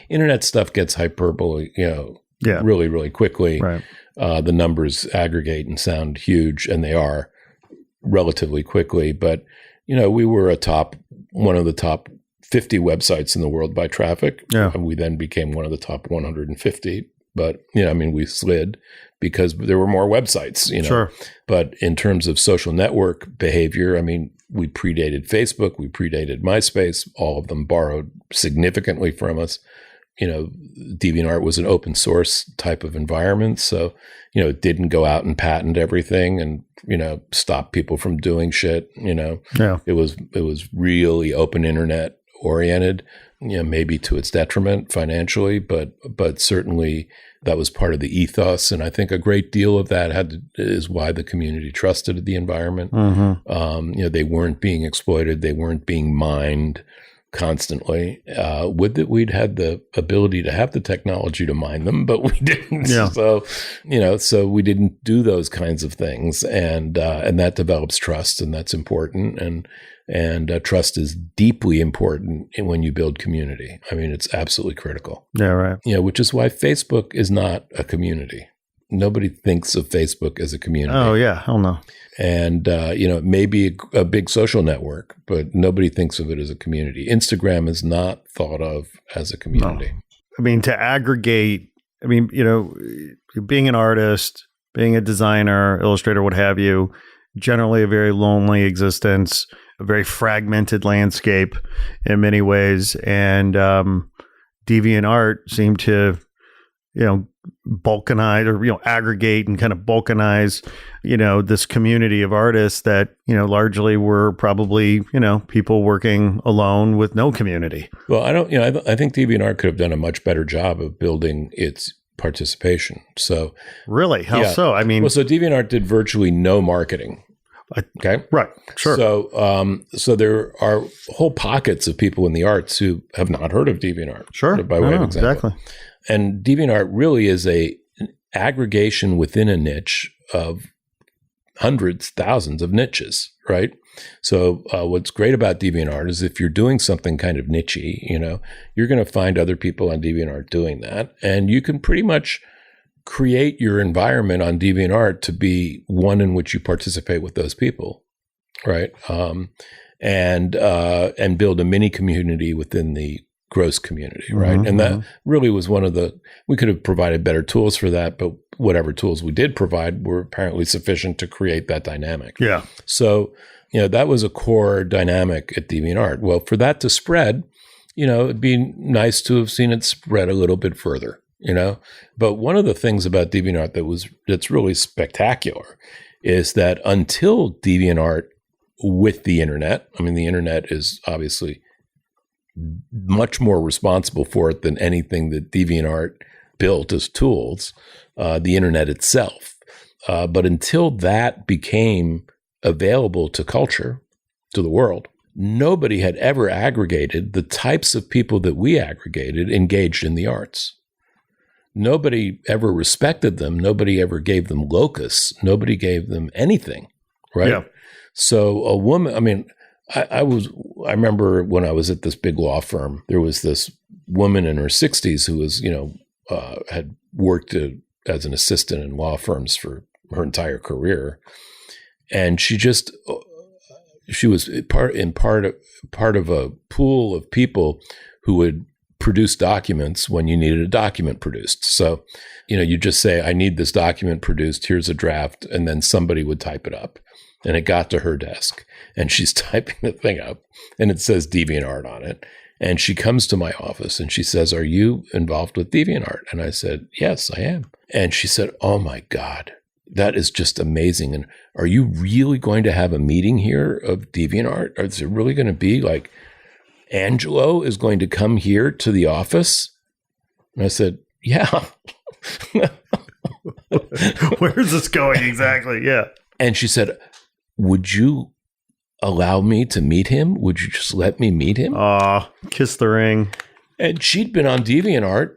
internet stuff gets hyperbole, really, really quickly. Right. The numbers aggregate and sound huge, and they are relatively quickly. But, we were one of the top 50 websites in the world by traffic. Yeah. And we then became one of the top 150. But, we slid because there were more websites, Sure. But in terms of social network behavior, I mean, we predated Facebook, we predated MySpace. All of them borrowed significantly from us. DeviantArt was an open source type of environment. So, it didn't go out and patent everything and, stop people from doing shit. Yeah. It was really open internet oriented, maybe to its detriment financially, but certainly that was part of the ethos. And I think a great deal of that is why the community trusted the environment. Mm-hmm. They weren't being exploited. They weren't being mined constantly. Would that we'd had the ability to have the technology to mine them, but we didn't. Yeah. So, so we didn't do those kinds of things. And that develops trust, and that's important. And trust is deeply important when you build community. I mean, it's absolutely critical. Yeah, right. Which is why Facebook is not a community. Nobody thinks of Facebook as a community. Oh, yeah. Hell no. And, it may be a big social network, but nobody thinks of it as a community. Instagram is not thought of as a community. No. I mean, to aggregate, being an artist, being a designer, illustrator, what have you, generally a very lonely existence, a very fragmented landscape in many ways. And DeviantArt seemed to, balkanize or, aggregate and kind of balkanize, this community of artists that, largely were probably, people working alone with no community. Well, I think DeviantArt could have done a much better job of building its participation. So really? How so? I mean, so DeviantArt did virtually no marketing. Okay. Right. Sure. So there are whole pockets of people in the arts who have not heard of DeviantArt. Sure. By way of example. Exactly. And DeviantArt really is an aggregation within a niche of hundreds, thousands of niches, right? So what's great about DeviantArt is if you're doing something kind of nichey, you're going to find other people on DeviantArt doing that. And you can pretty much create your environment on DeviantArt to be one in which you participate with those people, right? And build a mini community within the gross community, right? Mm-hmm. And that really was we could have provided better tools for that, but whatever tools we did provide were apparently sufficient to create that dynamic. Yeah. So, that was a core dynamic at DeviantArt. Well, for that to spread, it'd be nice to have seen it spread a little bit further, But one of the things about DeviantArt that's really spectacular is that until DeviantArt with the internet, I mean, the internet is obviously much more responsible for it than anything that DeviantArt built as tools, the internet itself. But until that became available to culture, to the world, nobody had ever aggregated the types of people that we aggregated engaged in the arts. Nobody ever respected them. Nobody ever gave them locus. Nobody gave them anything, right? Yeah. So a woman, I mean, I remember when I was at this big law firm, there was this woman in her 60s who was, had worked as an assistant in law firms for her entire career. And she was part of a pool of people who would produce documents when you needed a document produced. So, you just say, I need this document produced. Here's a draft. And then somebody would type it up. And it got to her desk. And she's typing the thing up. And it says DeviantArt on it. And she comes to my office and she says, are you involved with DeviantArt? And I said, yes, I am. And she said, oh my God, that is just amazing. And are you really going to have a meeting here of DeviantArt? Or is it really going to be like Angelo is going to come here to the office? And I said, yeah. Where's this going exactly? Yeah. And she said, would you allow me to meet him? Would you just let me meet him? Kiss the ring. And she'd been on DeviantArt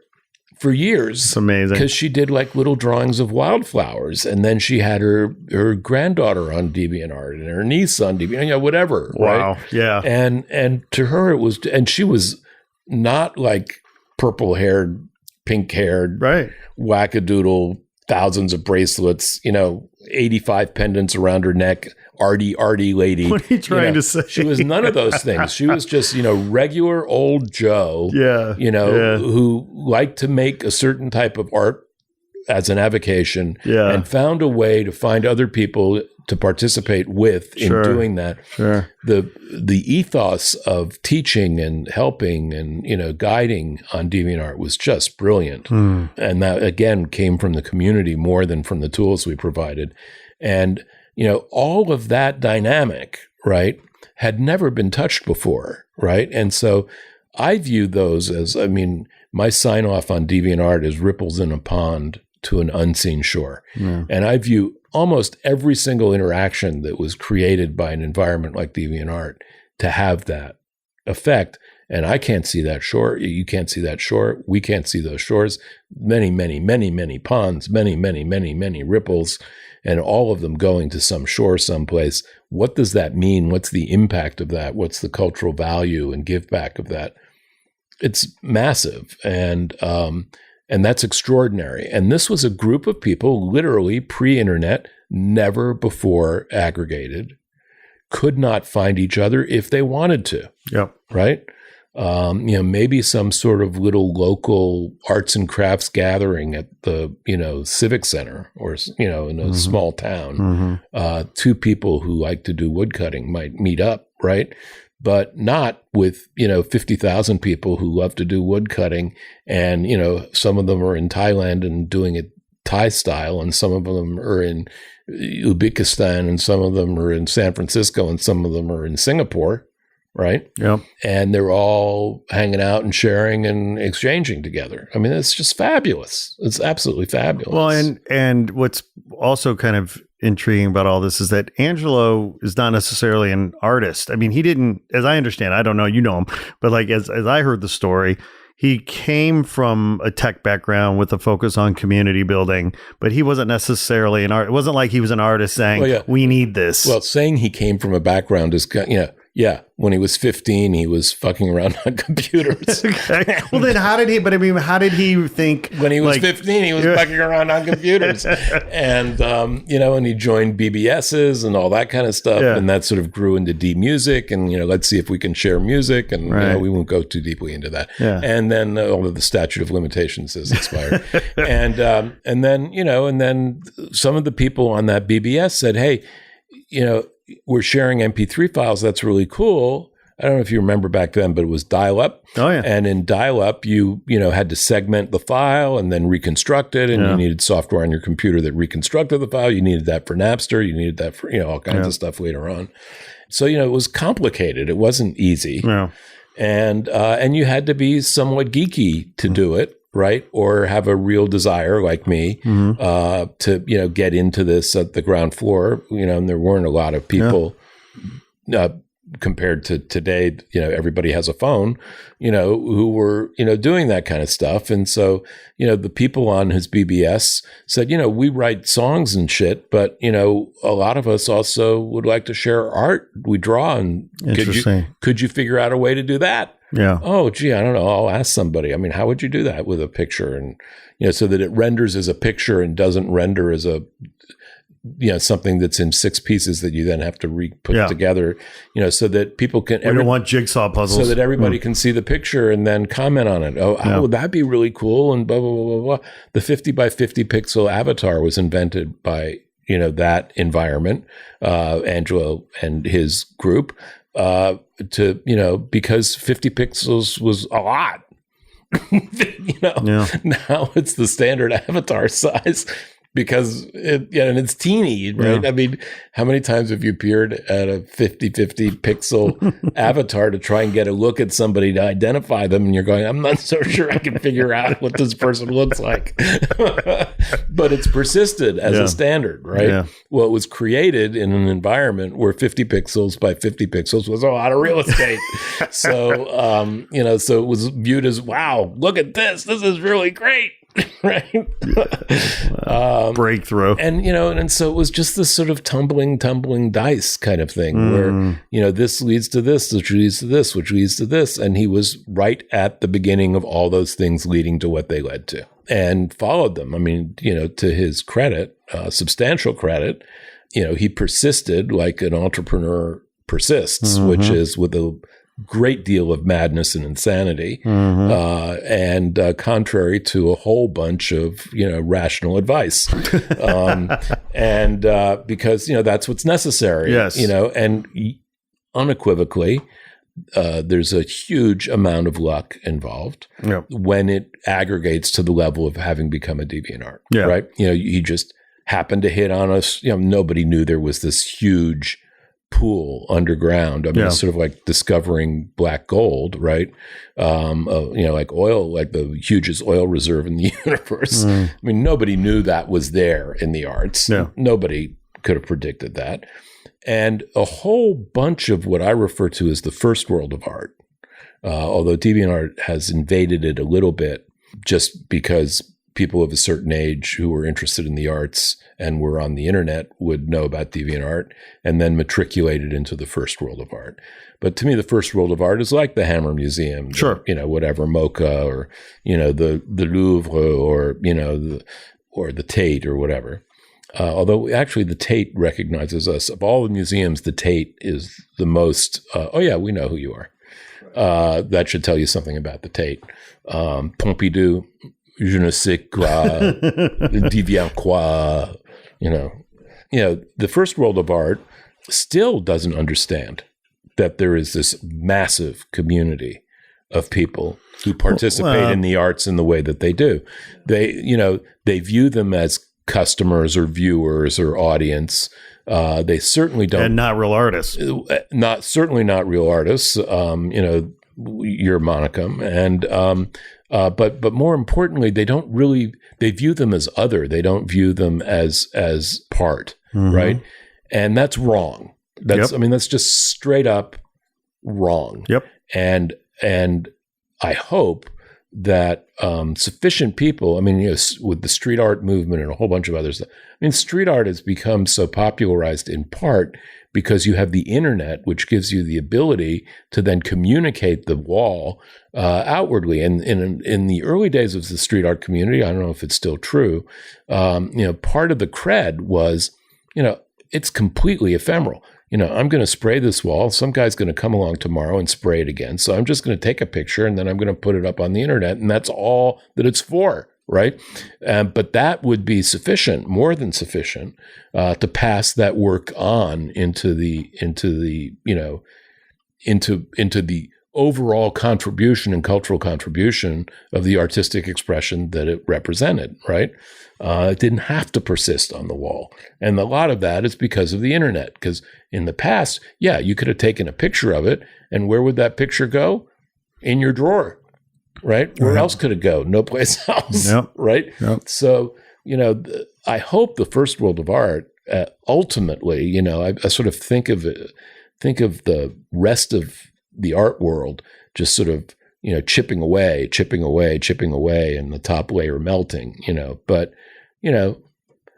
for years. It's amazing. Because she did like little drawings of wildflowers. And then she had her granddaughter on DeviantArt and her niece on DeviantArt, whatever. Wow. Right? Yeah. And to her it was, and she was not like purple-haired, pink-haired, right, wackadoodle, thousands of bracelets, 85 pendants around her neck, arty lady. What are you trying to say? She was none of those things. She was just, regular old Joe, who liked to make a certain type of art as an avocation and found a way to find other people to participate with in doing that. Sure. The ethos of teaching and helping and, guiding on DeviantArt was just brilliant. And that, again, came from the community more than from the tools we provided. And, all of that dynamic, right, had never been touched before, right? And so I view those as, my sign off on DeviantArt is ripples in a pond to an unseen shore. Yeah. And I view almost every single interaction that was created by an environment like DeviantArt to have that effect. And I can't see that shore. You can't see that shore. We can't see those shores. Many, many, many, many ponds, many, many, many, many ripples, and all of them going to some shore someplace. What does that mean? What's the impact of that? What's the cultural value and give back of that? It's massive. And that's extraordinary. And this was a group of people, literally pre-internet, never before aggregated, could not find each other if they wanted to. Yep. Right? Maybe some sort of little local arts and crafts gathering at the, civic center or, in a small town. Two people who like to do woodcutting might meet up, right? But not with, 50,000 people who love to do woodcutting. And, some of them are in Thailand and doing it Thai style, and some of them are in Uzbekistan, and some of them are in San Francisco, and some of them are in Singapore, right? Yeah. And they're all hanging out and sharing and exchanging together. It's just fabulous. It's absolutely fabulous. Well, and what's also kind of intriguing about all this is that Angelo is not necessarily an artist. He didn't, as I understand, I don't know, you know him, but like as I heard the story, he came from a tech background with a focus on community building, but he wasn't necessarily an art. It wasn't like he was an artist saying, we need this. Well, saying he came from a background is, when he was 15, he was fucking around on computers. Okay. Well, then how did he think? When he was 15, he was fucking around on computers. And, and he joined BBSs and all that kind of stuff. Yeah. And that sort of grew into D music. And, let's see if we can share music. And we won't go too deeply into that. Yeah. And then all of the statute of limitations has expired. and then some of the people on that BBS said, hey, we're sharing MP3 files. That's really cool. I don't know if you remember back then, but it was dial-up. Oh, yeah. And in dial-up, you had to segment the file and then reconstruct it. And you needed software on your computer that reconstructed the file. You needed that for Napster. You needed that for, all kinds of stuff later on. So, it was complicated. It wasn't easy. Yeah. And you had to be somewhat geeky to do it. Right. Or have a real desire like me to, get into this at the ground floor, and there weren't a lot of people compared to today, everybody has a phone, who were, doing that kind of stuff. And so, the people on his BBS said, we write songs and shit, but, a lot of us also would like to share art we draw. And could you figure out a way to do that? Yeah. Oh, gee, I don't know. I'll ask somebody. I mean, how would you do that with a picture? And, so that it renders as a picture and doesn't render as a, something that's in 6 pieces that you then have to put together, so that people can. We don't want jigsaw puzzles. So that everybody can see the picture and then comment on it. Oh, how would that be really cool? And blah, blah, blah, blah, blah. The 50 by 50 pixel avatar was invented by, that environment, Angelo and his group. Because 50 pixels was a lot. Now it's the standard avatar size because and it's teeny, right? Yeah. I mean, how many times have you peered at a 50 pixel avatar to try and get a look at somebody to identify them? And you're going, I'm not so sure I can figure out what this person looks like. But it's persisted as a standard, right? Yeah. Well, it was created in an environment where 50 pixels by 50 pixels was a lot of real estate. So, so it was viewed as, wow, look at this. This is really great. Right. Breakthrough. And so it was just this sort of tumbling dice kind of thing where, this leads to this, which leads to this, which leads to this. And he was right at the beginning of all those things leading to what they led to and followed them. I mean, to his credit, substantial credit, he persisted like an entrepreneur persists, which is with a great deal of madness and insanity, and contrary to a whole bunch of rational advice, and because that's what's necessary. Yes, and unequivocally, there's a huge amount of luck involved when it aggregates to the level of having become a DeviantArt. Yeah. Right? You just happened to hit on us. Nobody knew there was this huge pool underground. I mean, it's sort of like discovering black gold, right? Like oil, like the hugest oil reserve in the universe. I mean, nobody knew that was there in the arts. Yeah. Nobody could have predicted that. And a whole bunch of what I refer to as the first world of art, although DeviantArt has invaded it a little bit just because people of a certain age who were interested in the arts and were on the internet would know about DeviantArt and then matriculated into the first world of art. But to me, the first world of art is like the Hammer Museum, whatever, MoCA, or, the Louvre, or, or the Tate or whatever. Although actually the Tate recognizes us. Of all the museums, the Tate is the most, we know who you are. That should tell you something about the Tate. Pompidou, je ne sais quoi, Deviant quoi, the first world of art still doesn't understand that there is this massive community of people who participate in the arts in the way that they do. They view them as customers or viewers or audience. They certainly don't. And not real artists. Certainly not real artists. You're Monicum. And, but more importantly, they view them as other. They don't view them as part, right? And that's wrong. That's just straight up wrong. Yep. And I hope that sufficient people, I mean, with the street art movement and a whole bunch of other stuff, I mean, street art has become so popularized in part because you have the internet, which gives you the ability to then communicate the wall outwardly. And in the early days of the street art community, I don't know if it's still true, part of the cred was, it's completely ephemeral. I'm going to spray this wall. Some guy's going to come along tomorrow and spray it again. So I'm just going to take a picture and then I'm going to put it up on the internet. And that's all that it's for, right? But that would be sufficient, more than sufficient, to pass that work on into the overall contribution and cultural contribution of the artistic expression that it represented, right? It didn't have to persist on the wall. And a lot of that is because of the internet. Because in the past, you could have taken a picture of it, and where would that picture go? In your drawer, right? Where else could it go? No place else, right? Yep. So, I hope the first world of art, ultimately, I sort of think of the rest of the art world just sort of, chipping away, and the top layer melting, But,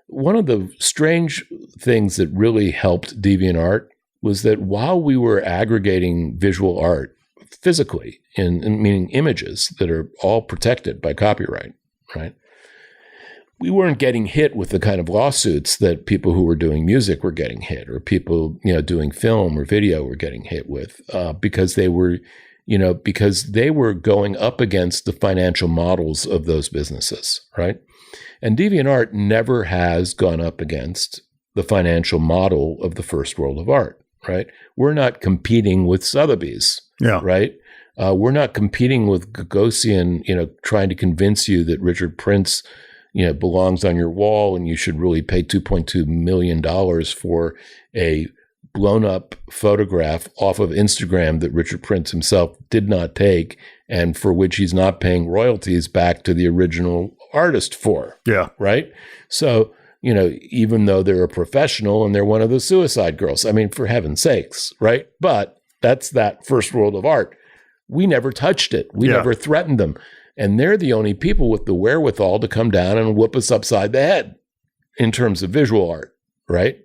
one of the strange things that really helped DeviantArt was that while we were aggregating visual art physically, meaning images that are all protected by copyright, right? We weren't getting hit with the kind of lawsuits that people who were doing music were getting hit, or people, doing film or video were getting hit with, because they were going up against the financial models of those businesses, right? And DeviantArt never has gone up against the financial model of the first world of art, right? We're not competing with Sotheby's, right? We're not competing with Gagosian, trying to convince you that Richard Prince, belongs on your wall and you should really pay $2.2 million for a blown up photograph off of Instagram that Richard Prince himself did not take and for which he's not paying royalties back to the original artist for. Yeah. Right. So, even though they're a professional and they're one of the Suicide Girls, I mean, for heaven's sakes, right? But that's that first world of art. We never touched it. We never threatened them. And they're the only people with the wherewithal to come down and whoop us upside the head in terms of visual art, right?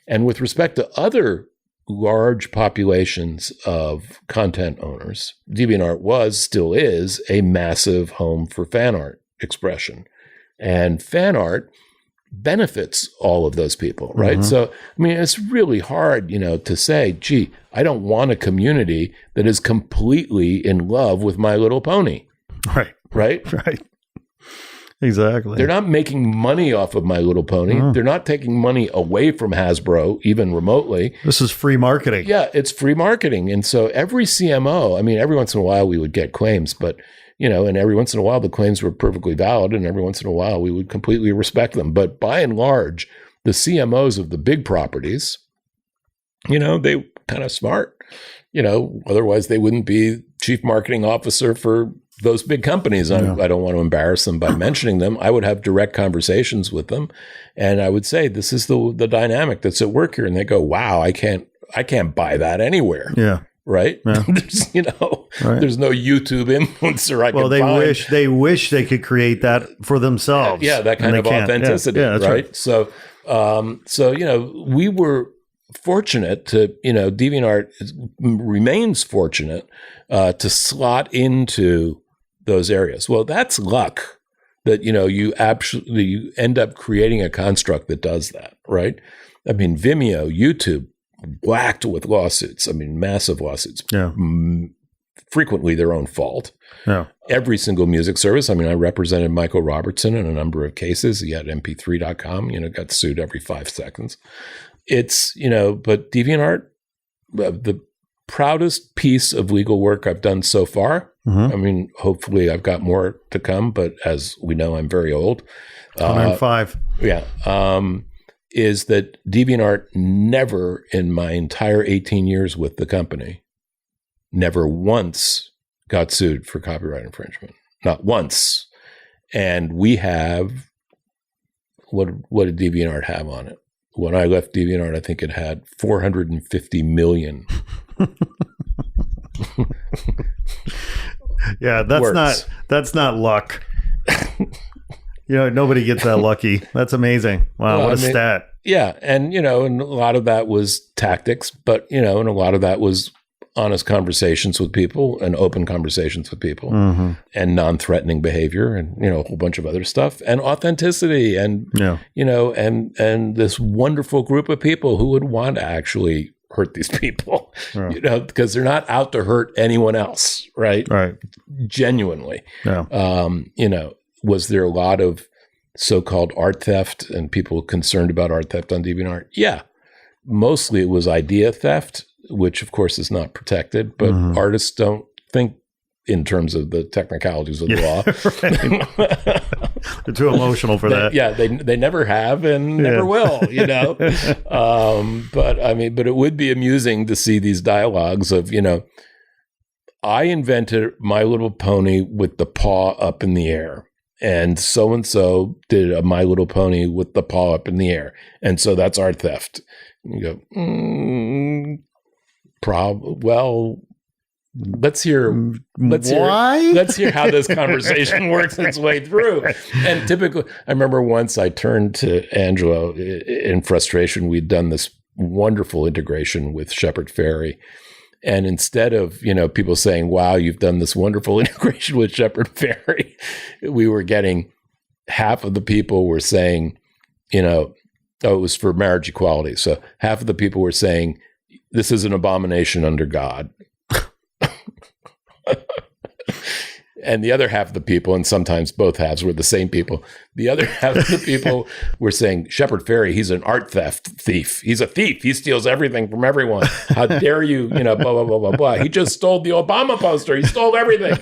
And with respect to other large populations of content owners, DeviantArt still is a massive home for fan art expression. And fan art benefits all of those people, right? Mm-hmm. So, I mean, it's really hard, to say, gee, I don't want a community that is completely in love with My Little Pony. Right. Right. Exactly. They're not making money off of My Little Pony. Mm. They're not taking money away from Hasbro, even remotely. This is free marketing. Yeah, it's free marketing. And so every CMO, I mean, every once in a while we would get claims, but, and every once in a while the claims were perfectly valid, and every once in a while we would completely respect them. But by and large, the CMOs of the big properties, they kind of smart, otherwise they wouldn't be chief marketing officer for those big companies. I don't want to embarrass them by mentioning them. I would have direct conversations with them, and I would say, "This is the dynamic that's at work here." And they go, "Wow, I can't buy that anywhere." Yeah, right. Yeah. There's there's no YouTube influencer I can find. They wish they could create that for themselves. That kind of authenticity, right? So, we were fortunate to, DeviantArt remains fortunate to slot into those areas. Well, that's luck that, you end up creating a construct that does that, right? I mean, Vimeo, YouTube, whacked with lawsuits. I mean, massive lawsuits. Yeah. Frequently their own fault. Yeah. Every single music service. I mean, I represented Michael Robertson in a number of cases. He had mp3.com, got sued every 5 seconds. It's, but DeviantArt, the proudest piece of legal work I've done so far. Mm-hmm. I mean, hopefully I've got more to come, but as we know, I'm very old. 105. Is that DeviantArt never in my entire 18 years with the company, never once got sued for copyright infringement. Not once. And we have, what did DeviantArt have on it? When I left DeviantArt, I think it had 450 million. Yeah, that's not luck. Nobody gets that lucky. That's amazing. Wow, what a stat. Yeah, and and a lot of that was tactics, but and a lot of that was honest conversations with people and open conversations with people and non-threatening behavior and a whole bunch of other stuff and authenticity and and this wonderful group of people who would want to actually hurt these people, because they're not out to hurt anyone else, right? Right. Genuinely. Yeah. Was there a lot of so-called art theft and people concerned about art theft on DeviantArt? Yeah. Mostly it was idea theft, which of course is not protected, but artists don't think in terms of the technicalities of the law. They're too emotional for that. Yeah, they never have and never will, But it would be amusing to see these dialogues of, I invented My Little Pony with the paw up in the air. And so did a My Little Pony with the paw up in the air. And so that's art theft. You go, well, let's hear how this conversation works its way through. And typically, I remember once I turned to Angela in frustration. We'd done this wonderful integration with Shepard Fairey. And instead of, people saying, wow, you've done this wonderful integration with Shepard Fairey, we were getting half of the people were saying, it was for marriage equality. So half of the people were saying, this is an abomination under God. And the other half of the people, and sometimes both halves were the same people, the other half of the people were saying, Shepard Fairey, he's an art thief. He's a thief. He steals everything from everyone. How dare you, blah, blah, blah, blah, blah. He just stole the Obama poster. He stole everything,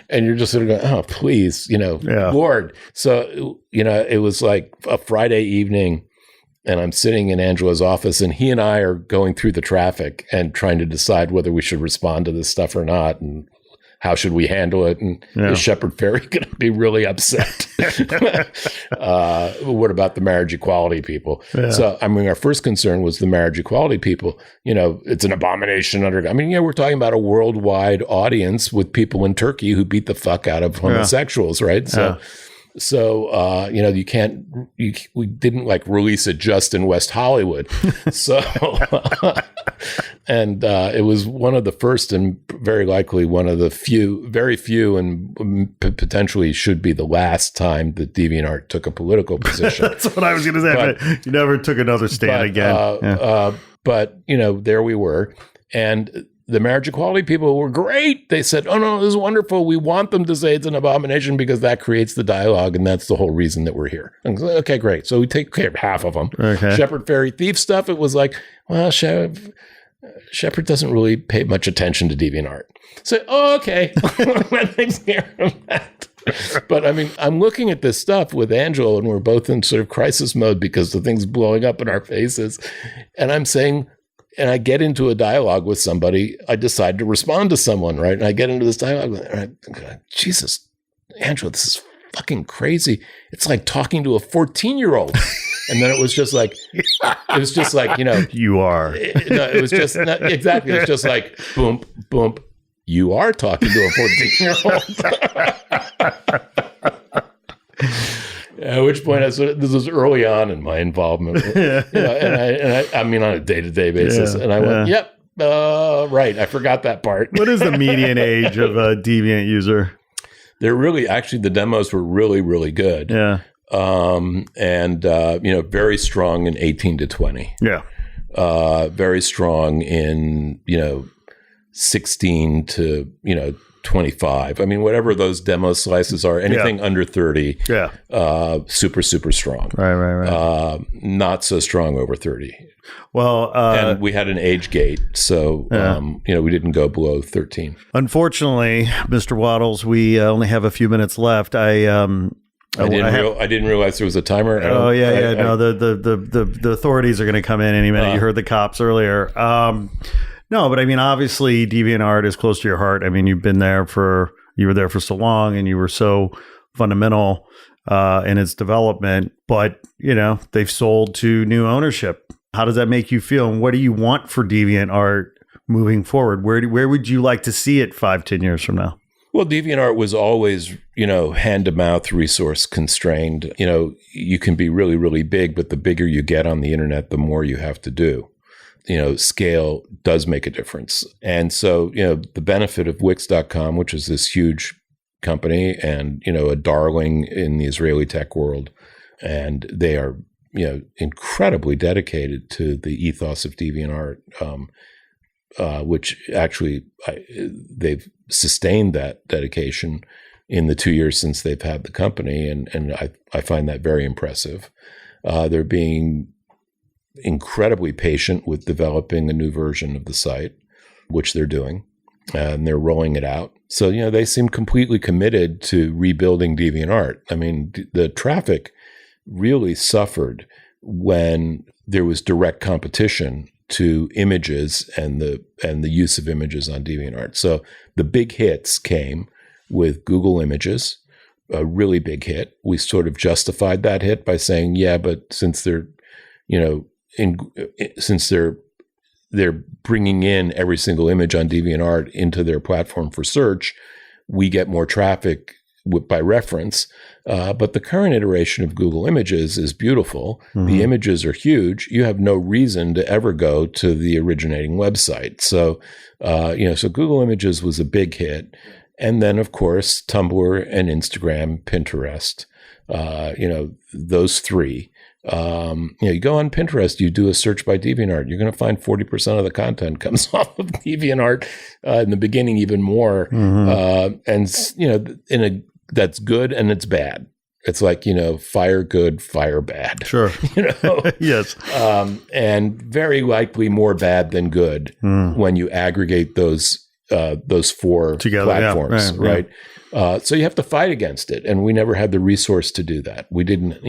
and you're just sort of going, oh, please, Lord. So, it was like a Friday evening, and I'm sitting in Angela's office, and he and I are going through the traffic and trying to decide whether we should respond to this stuff or not, and how should we handle it? And is Shepard Fairey going to be really upset? What about the marriage equality people? Yeah. So, our first concern was the marriage equality people. It's an abomination under. We're talking about a worldwide audience with people in Turkey who beat the fuck out of homosexuals, right? So. So, you can't, we didn't release it just in West Hollywood. So, and it was one of the first and very likely one of the very few and potentially should be the last time that DeviantArt took a political position. That's what I was going to say. But you never took another stand again. But, there we were. And the marriage equality people were great. They said, oh, no, this is wonderful. We want them to say it's an abomination because that creates the dialogue, and that's the whole reason that we're here. And okay, great. So we take care of half of them. Okay. Shepard Fairey thief stuff, it was like, well, Shepard doesn't really pay much attention to DeviantArt. So, okay, that takes care of that. But I'm looking at this stuff with Angela, and we're both in sort of crisis mode because the thing's blowing up in our faces. And I'm saying, and I get into a dialogue with somebody, I decide to respond to someone, right? And I get into this dialogue, and I go, Jesus, Angela, this is fucking crazy. It's like talking to a 14-year-old. And then it was just like, you are. It was just, exactly. It was just like, boom, boom. You are talking to a 14-year-old. At which point, this was early on in my involvement, and I mean on a day-to-day basis, and I went, "Yep, right, I forgot that part." What is the median age of a Deviant user? They're really, actually, the demos were really, really good. Yeah, and very strong in 18 to 20. Yeah, very strong in 16 to 25. Whatever those demo slices are, anything under 30. Yeah. Super, super strong. Right. Not so strong over 30. Well, and we had an age gate, so we didn't go below 13. Unfortunately, Mr. Wattles, we only have a few minutes left. I didn't realize there was a timer. The authorities are going to come in any minute. You heard the cops earlier. No, but obviously DeviantArt is close to your heart. You were there for so long, and you were so fundamental in its development, but they've sold to new ownership. How does that make you feel? And what do you want for DeviantArt moving forward? Where would you like to see it 5-10 years from now? Well, DeviantArt was always, hand to mouth resource constrained. You can be really, really big, but the bigger you get on the internet, the more you have to do. Scale does make a difference. And so, the benefit of Wix.com, which is this huge company and, a darling in the Israeli tech world, and they are, incredibly dedicated to the ethos of DeviantArt, which actually they've sustained that dedication in the 2 years since they've had the company. And I find that very impressive. They're being incredibly patient with developing a new version of the site, which they're doing, and they're rolling it out. So, they seem completely committed to rebuilding DeviantArt. I mean, the traffic really suffered when there was direct competition to images and the use of images on DeviantArt. So the big hits came with Google Images, a really big hit. We sort of justified that hit by saying, yeah, but since they're, since they're bringing in every single image on DeviantArt into their platform for search, we get more traffic by reference. But the current iteration of Google Images is beautiful. Mm-hmm. The images are huge. You have no reason to ever go to the originating website. So, so Google Images was a big hit. And then, of course, Tumblr and Instagram, Pinterest, those three. You go on Pinterest, you do a search by DeviantArt, you're going to find 40% of the content comes off of DeviantArt, in the beginning, even more. Mm-hmm. And, that's good and it's bad. It's like, fire good, fire bad. Sure. Yes. And very likely more bad than good when you aggregate those four together, platforms, yeah, right? Yeah. So you have to fight against it. And we never had the resource to do that. We didn't,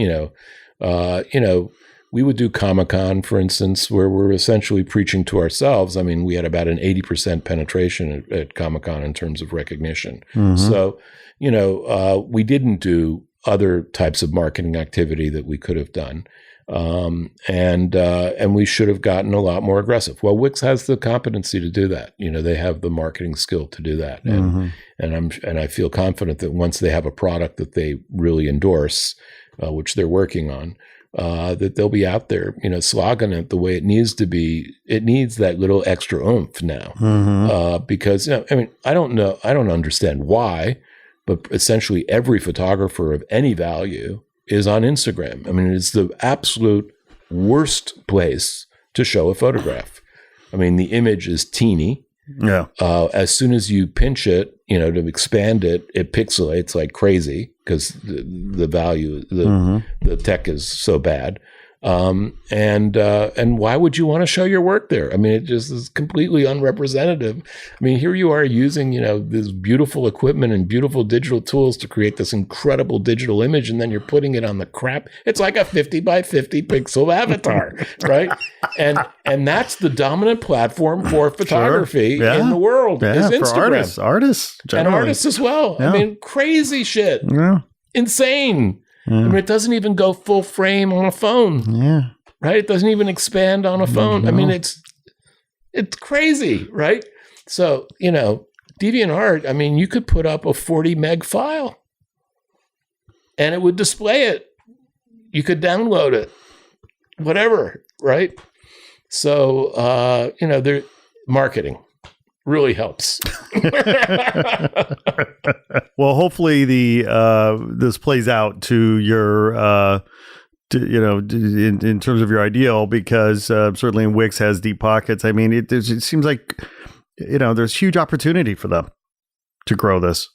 we would do Comic-Con, for instance, where we're essentially preaching to ourselves. I mean, we had about an 80% penetration at Comic-Con in terms of recognition. Mm-hmm. So, we didn't do other types of marketing activity that we could have done. And we should have gotten a lot more aggressive. Well, Wix has the competency to do that. They have the marketing skill to do that. And, mm-hmm. and I feel confident that once they have a product that they really endorse, which they're working on, that they'll be out there, slogging it the way it needs to be. It needs that little extra oomph now, mm-hmm. Because, I don't understand why, but essentially every photographer of any value is on Instagram. I mean, it's the absolute worst place to show a photograph. I mean, the image is teeny. Yeah. As soon as you pinch it, to expand it, it pixelates like crazy because the value, the tech is so bad. And why would you want to show your work there? I mean, it just is completely unrepresentative. I mean, here you are using, this beautiful equipment and beautiful digital tools to create this incredible digital image, and then you're putting it on the crap. It's like a 50 by 50 pixel avatar, right? And that's the dominant platform for photography in the world is Instagram. For artists generally. And artists as well. Yeah. I mean, crazy shit. Yeah. Insane. Yeah. I mean, it doesn't even go full frame on a phone. Yeah. Right? It doesn't even expand on a phone. No. I mean, it's crazy, right? So, DeviantArt, I mean, you could put up a 40 meg file and it would display it. You could download it, whatever, right? So, their marketing really helps. Well, hopefully this plays out to your in terms of your ideal, because certainly Wix has deep pockets. I mean, it seems like there's huge opportunity for them to grow this.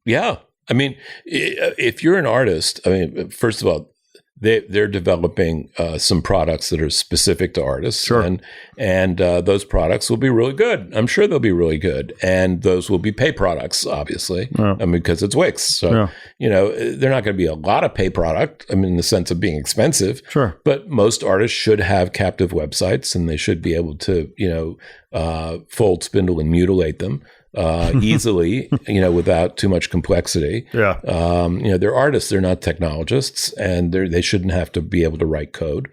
Yeah, I mean, if you're an artist, I mean, first of all, they're developing some products that are specific to artists, sure. and those products will be really good. I'm sure they'll be really good, and those will be pay products, obviously. Yeah. I mean, because it's Wix, so they're not going to be a lot of pay product. I mean, in the sense of being expensive, sure. But most artists should have captive websites, and they should be able to fold, spindle, and mutilate them easily, without too much complexity. Yeah. They're artists, they're not technologists, and they shouldn't have to be able to write code.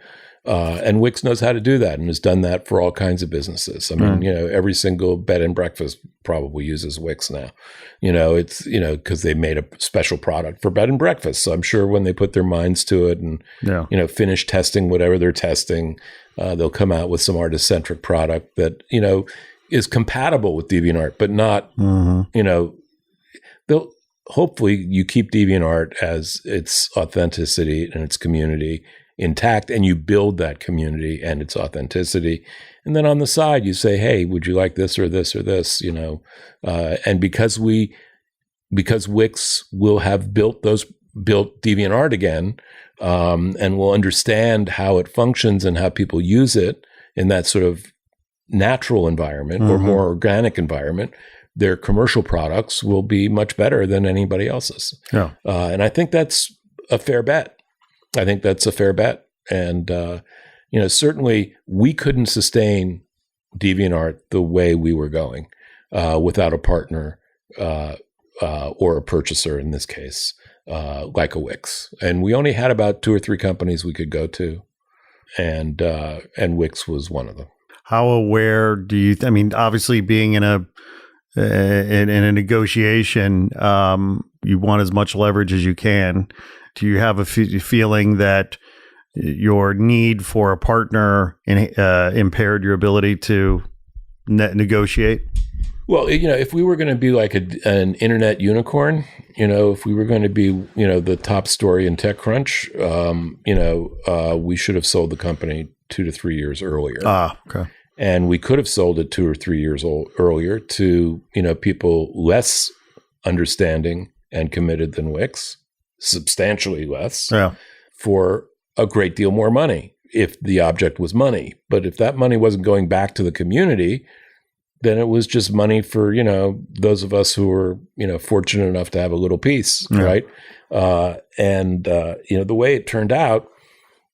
And Wix knows how to do that and has done that for all kinds of businesses. I mean, every single bed and breakfast probably uses Wix now. It's, because they made a special product for bed and breakfast. So I'm sure when they put their minds to it and, finish testing whatever they're testing, they'll come out with some artist-centric product that, is compatible with DeviantArt, but not, they'll hopefully you keep DeviantArt as its authenticity and its community intact, and you build that community and its authenticity. And then on the side, you say, hey, would you like this or this or this, and because Wix will have built DeviantArt again, and will understand how it functions and how people use it in that sort of natural environment or more organic environment, their commercial products will be much better than anybody else's. Yeah. And I think that's a fair bet. And, certainly we couldn't sustain DeviantArt the way we were going without a partner or a purchaser in this case, like a Wix. And we only had about 2 or 3 companies we could go to, and Wix was one of them. How aware do you? Obviously, being in a negotiation, you want as much leverage as you can. Do you have a feeling that your need for a partner impaired your ability to negotiate? Well, if we were going to be like an internet unicorn, if we were going to be, the top story in TechCrunch, we should have sold the company 2 to 3 years earlier. Okay. And we could have sold it 2 or 3 years earlier to, people less understanding and committed than Wix, substantially less, for a great deal more money if the object was money. But if that money wasn't going back to the community, then it was just money for, those of us who were, fortunate enough to have a little piece, right? And the way it turned out,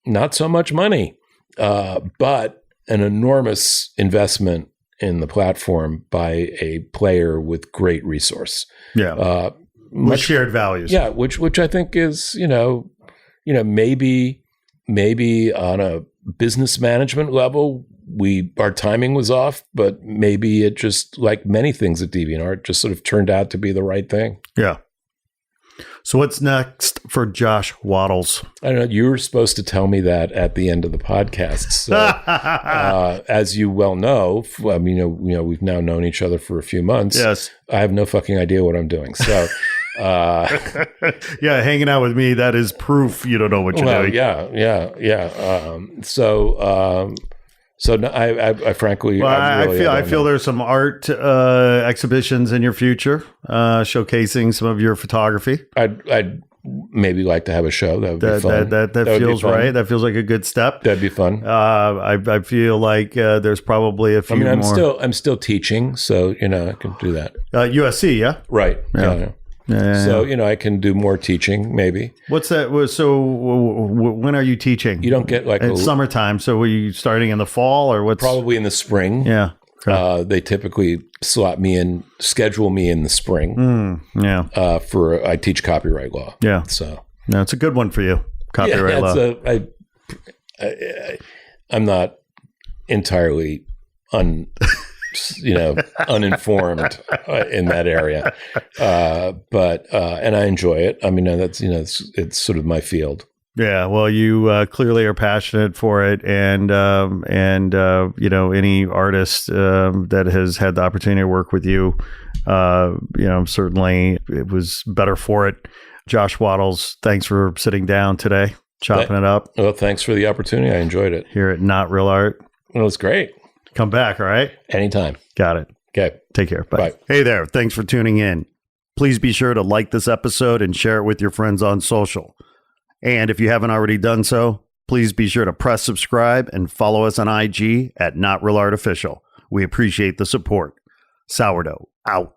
not so much money, but an enormous investment in the platform by a player with great resource. Yeah. Much shared values. Yeah. Which I think is, maybe on a business management level, our timing was off, but maybe it just, like many things at DeviantArt, just sort of turned out to be the right thing. Yeah. So what's next for Josh Wattles? I don't know. You were supposed to tell me that at the end of the podcast. So, as you well know, we've now known each other for a few months. Yes. I have no fucking idea what I'm doing. So, yeah, hanging out with me, that is proof you don't know what you're doing. Yeah. So no, I frankly, I feel there's some art exhibitions in your future, showcasing some of your photography. I'd maybe like to have a show. That would be fun. That feels right. That feels like a good step. That'd be fun. I feel like there's probably a few. I'm still teaching, so I can do that. USC, yeah, right. Yeah. So, I can do more teaching, maybe. What's that? So when are you teaching? You don't get it's summertime. So were you starting in the fall or what's? Probably in the spring. Yeah. Okay. They typically schedule me in the spring. I teach copyright law. Yeah. So. No, it's a good one for you. Copyright law. I'm not entirely uninformed in that area. But I enjoy it. That's, it's sort of my field. Yeah. Well, you clearly are passionate for it. And any artist that has had the opportunity to work with you, certainly it was better for it. Josh Wattles, thanks for sitting down today, chopping it up. Well, thanks for the opportunity. I enjoyed it. Here at Not Real Art. Well, it's great. Come back, all right? Anytime. Got it. Okay. Take care. Bye. Hey there. Thanks for tuning in. Please be sure to like this episode and share it with your friends on social. And if you haven't already done so, please be sure to press subscribe and follow us on IG at Not Real Art Official. We appreciate the support. Sourdough out.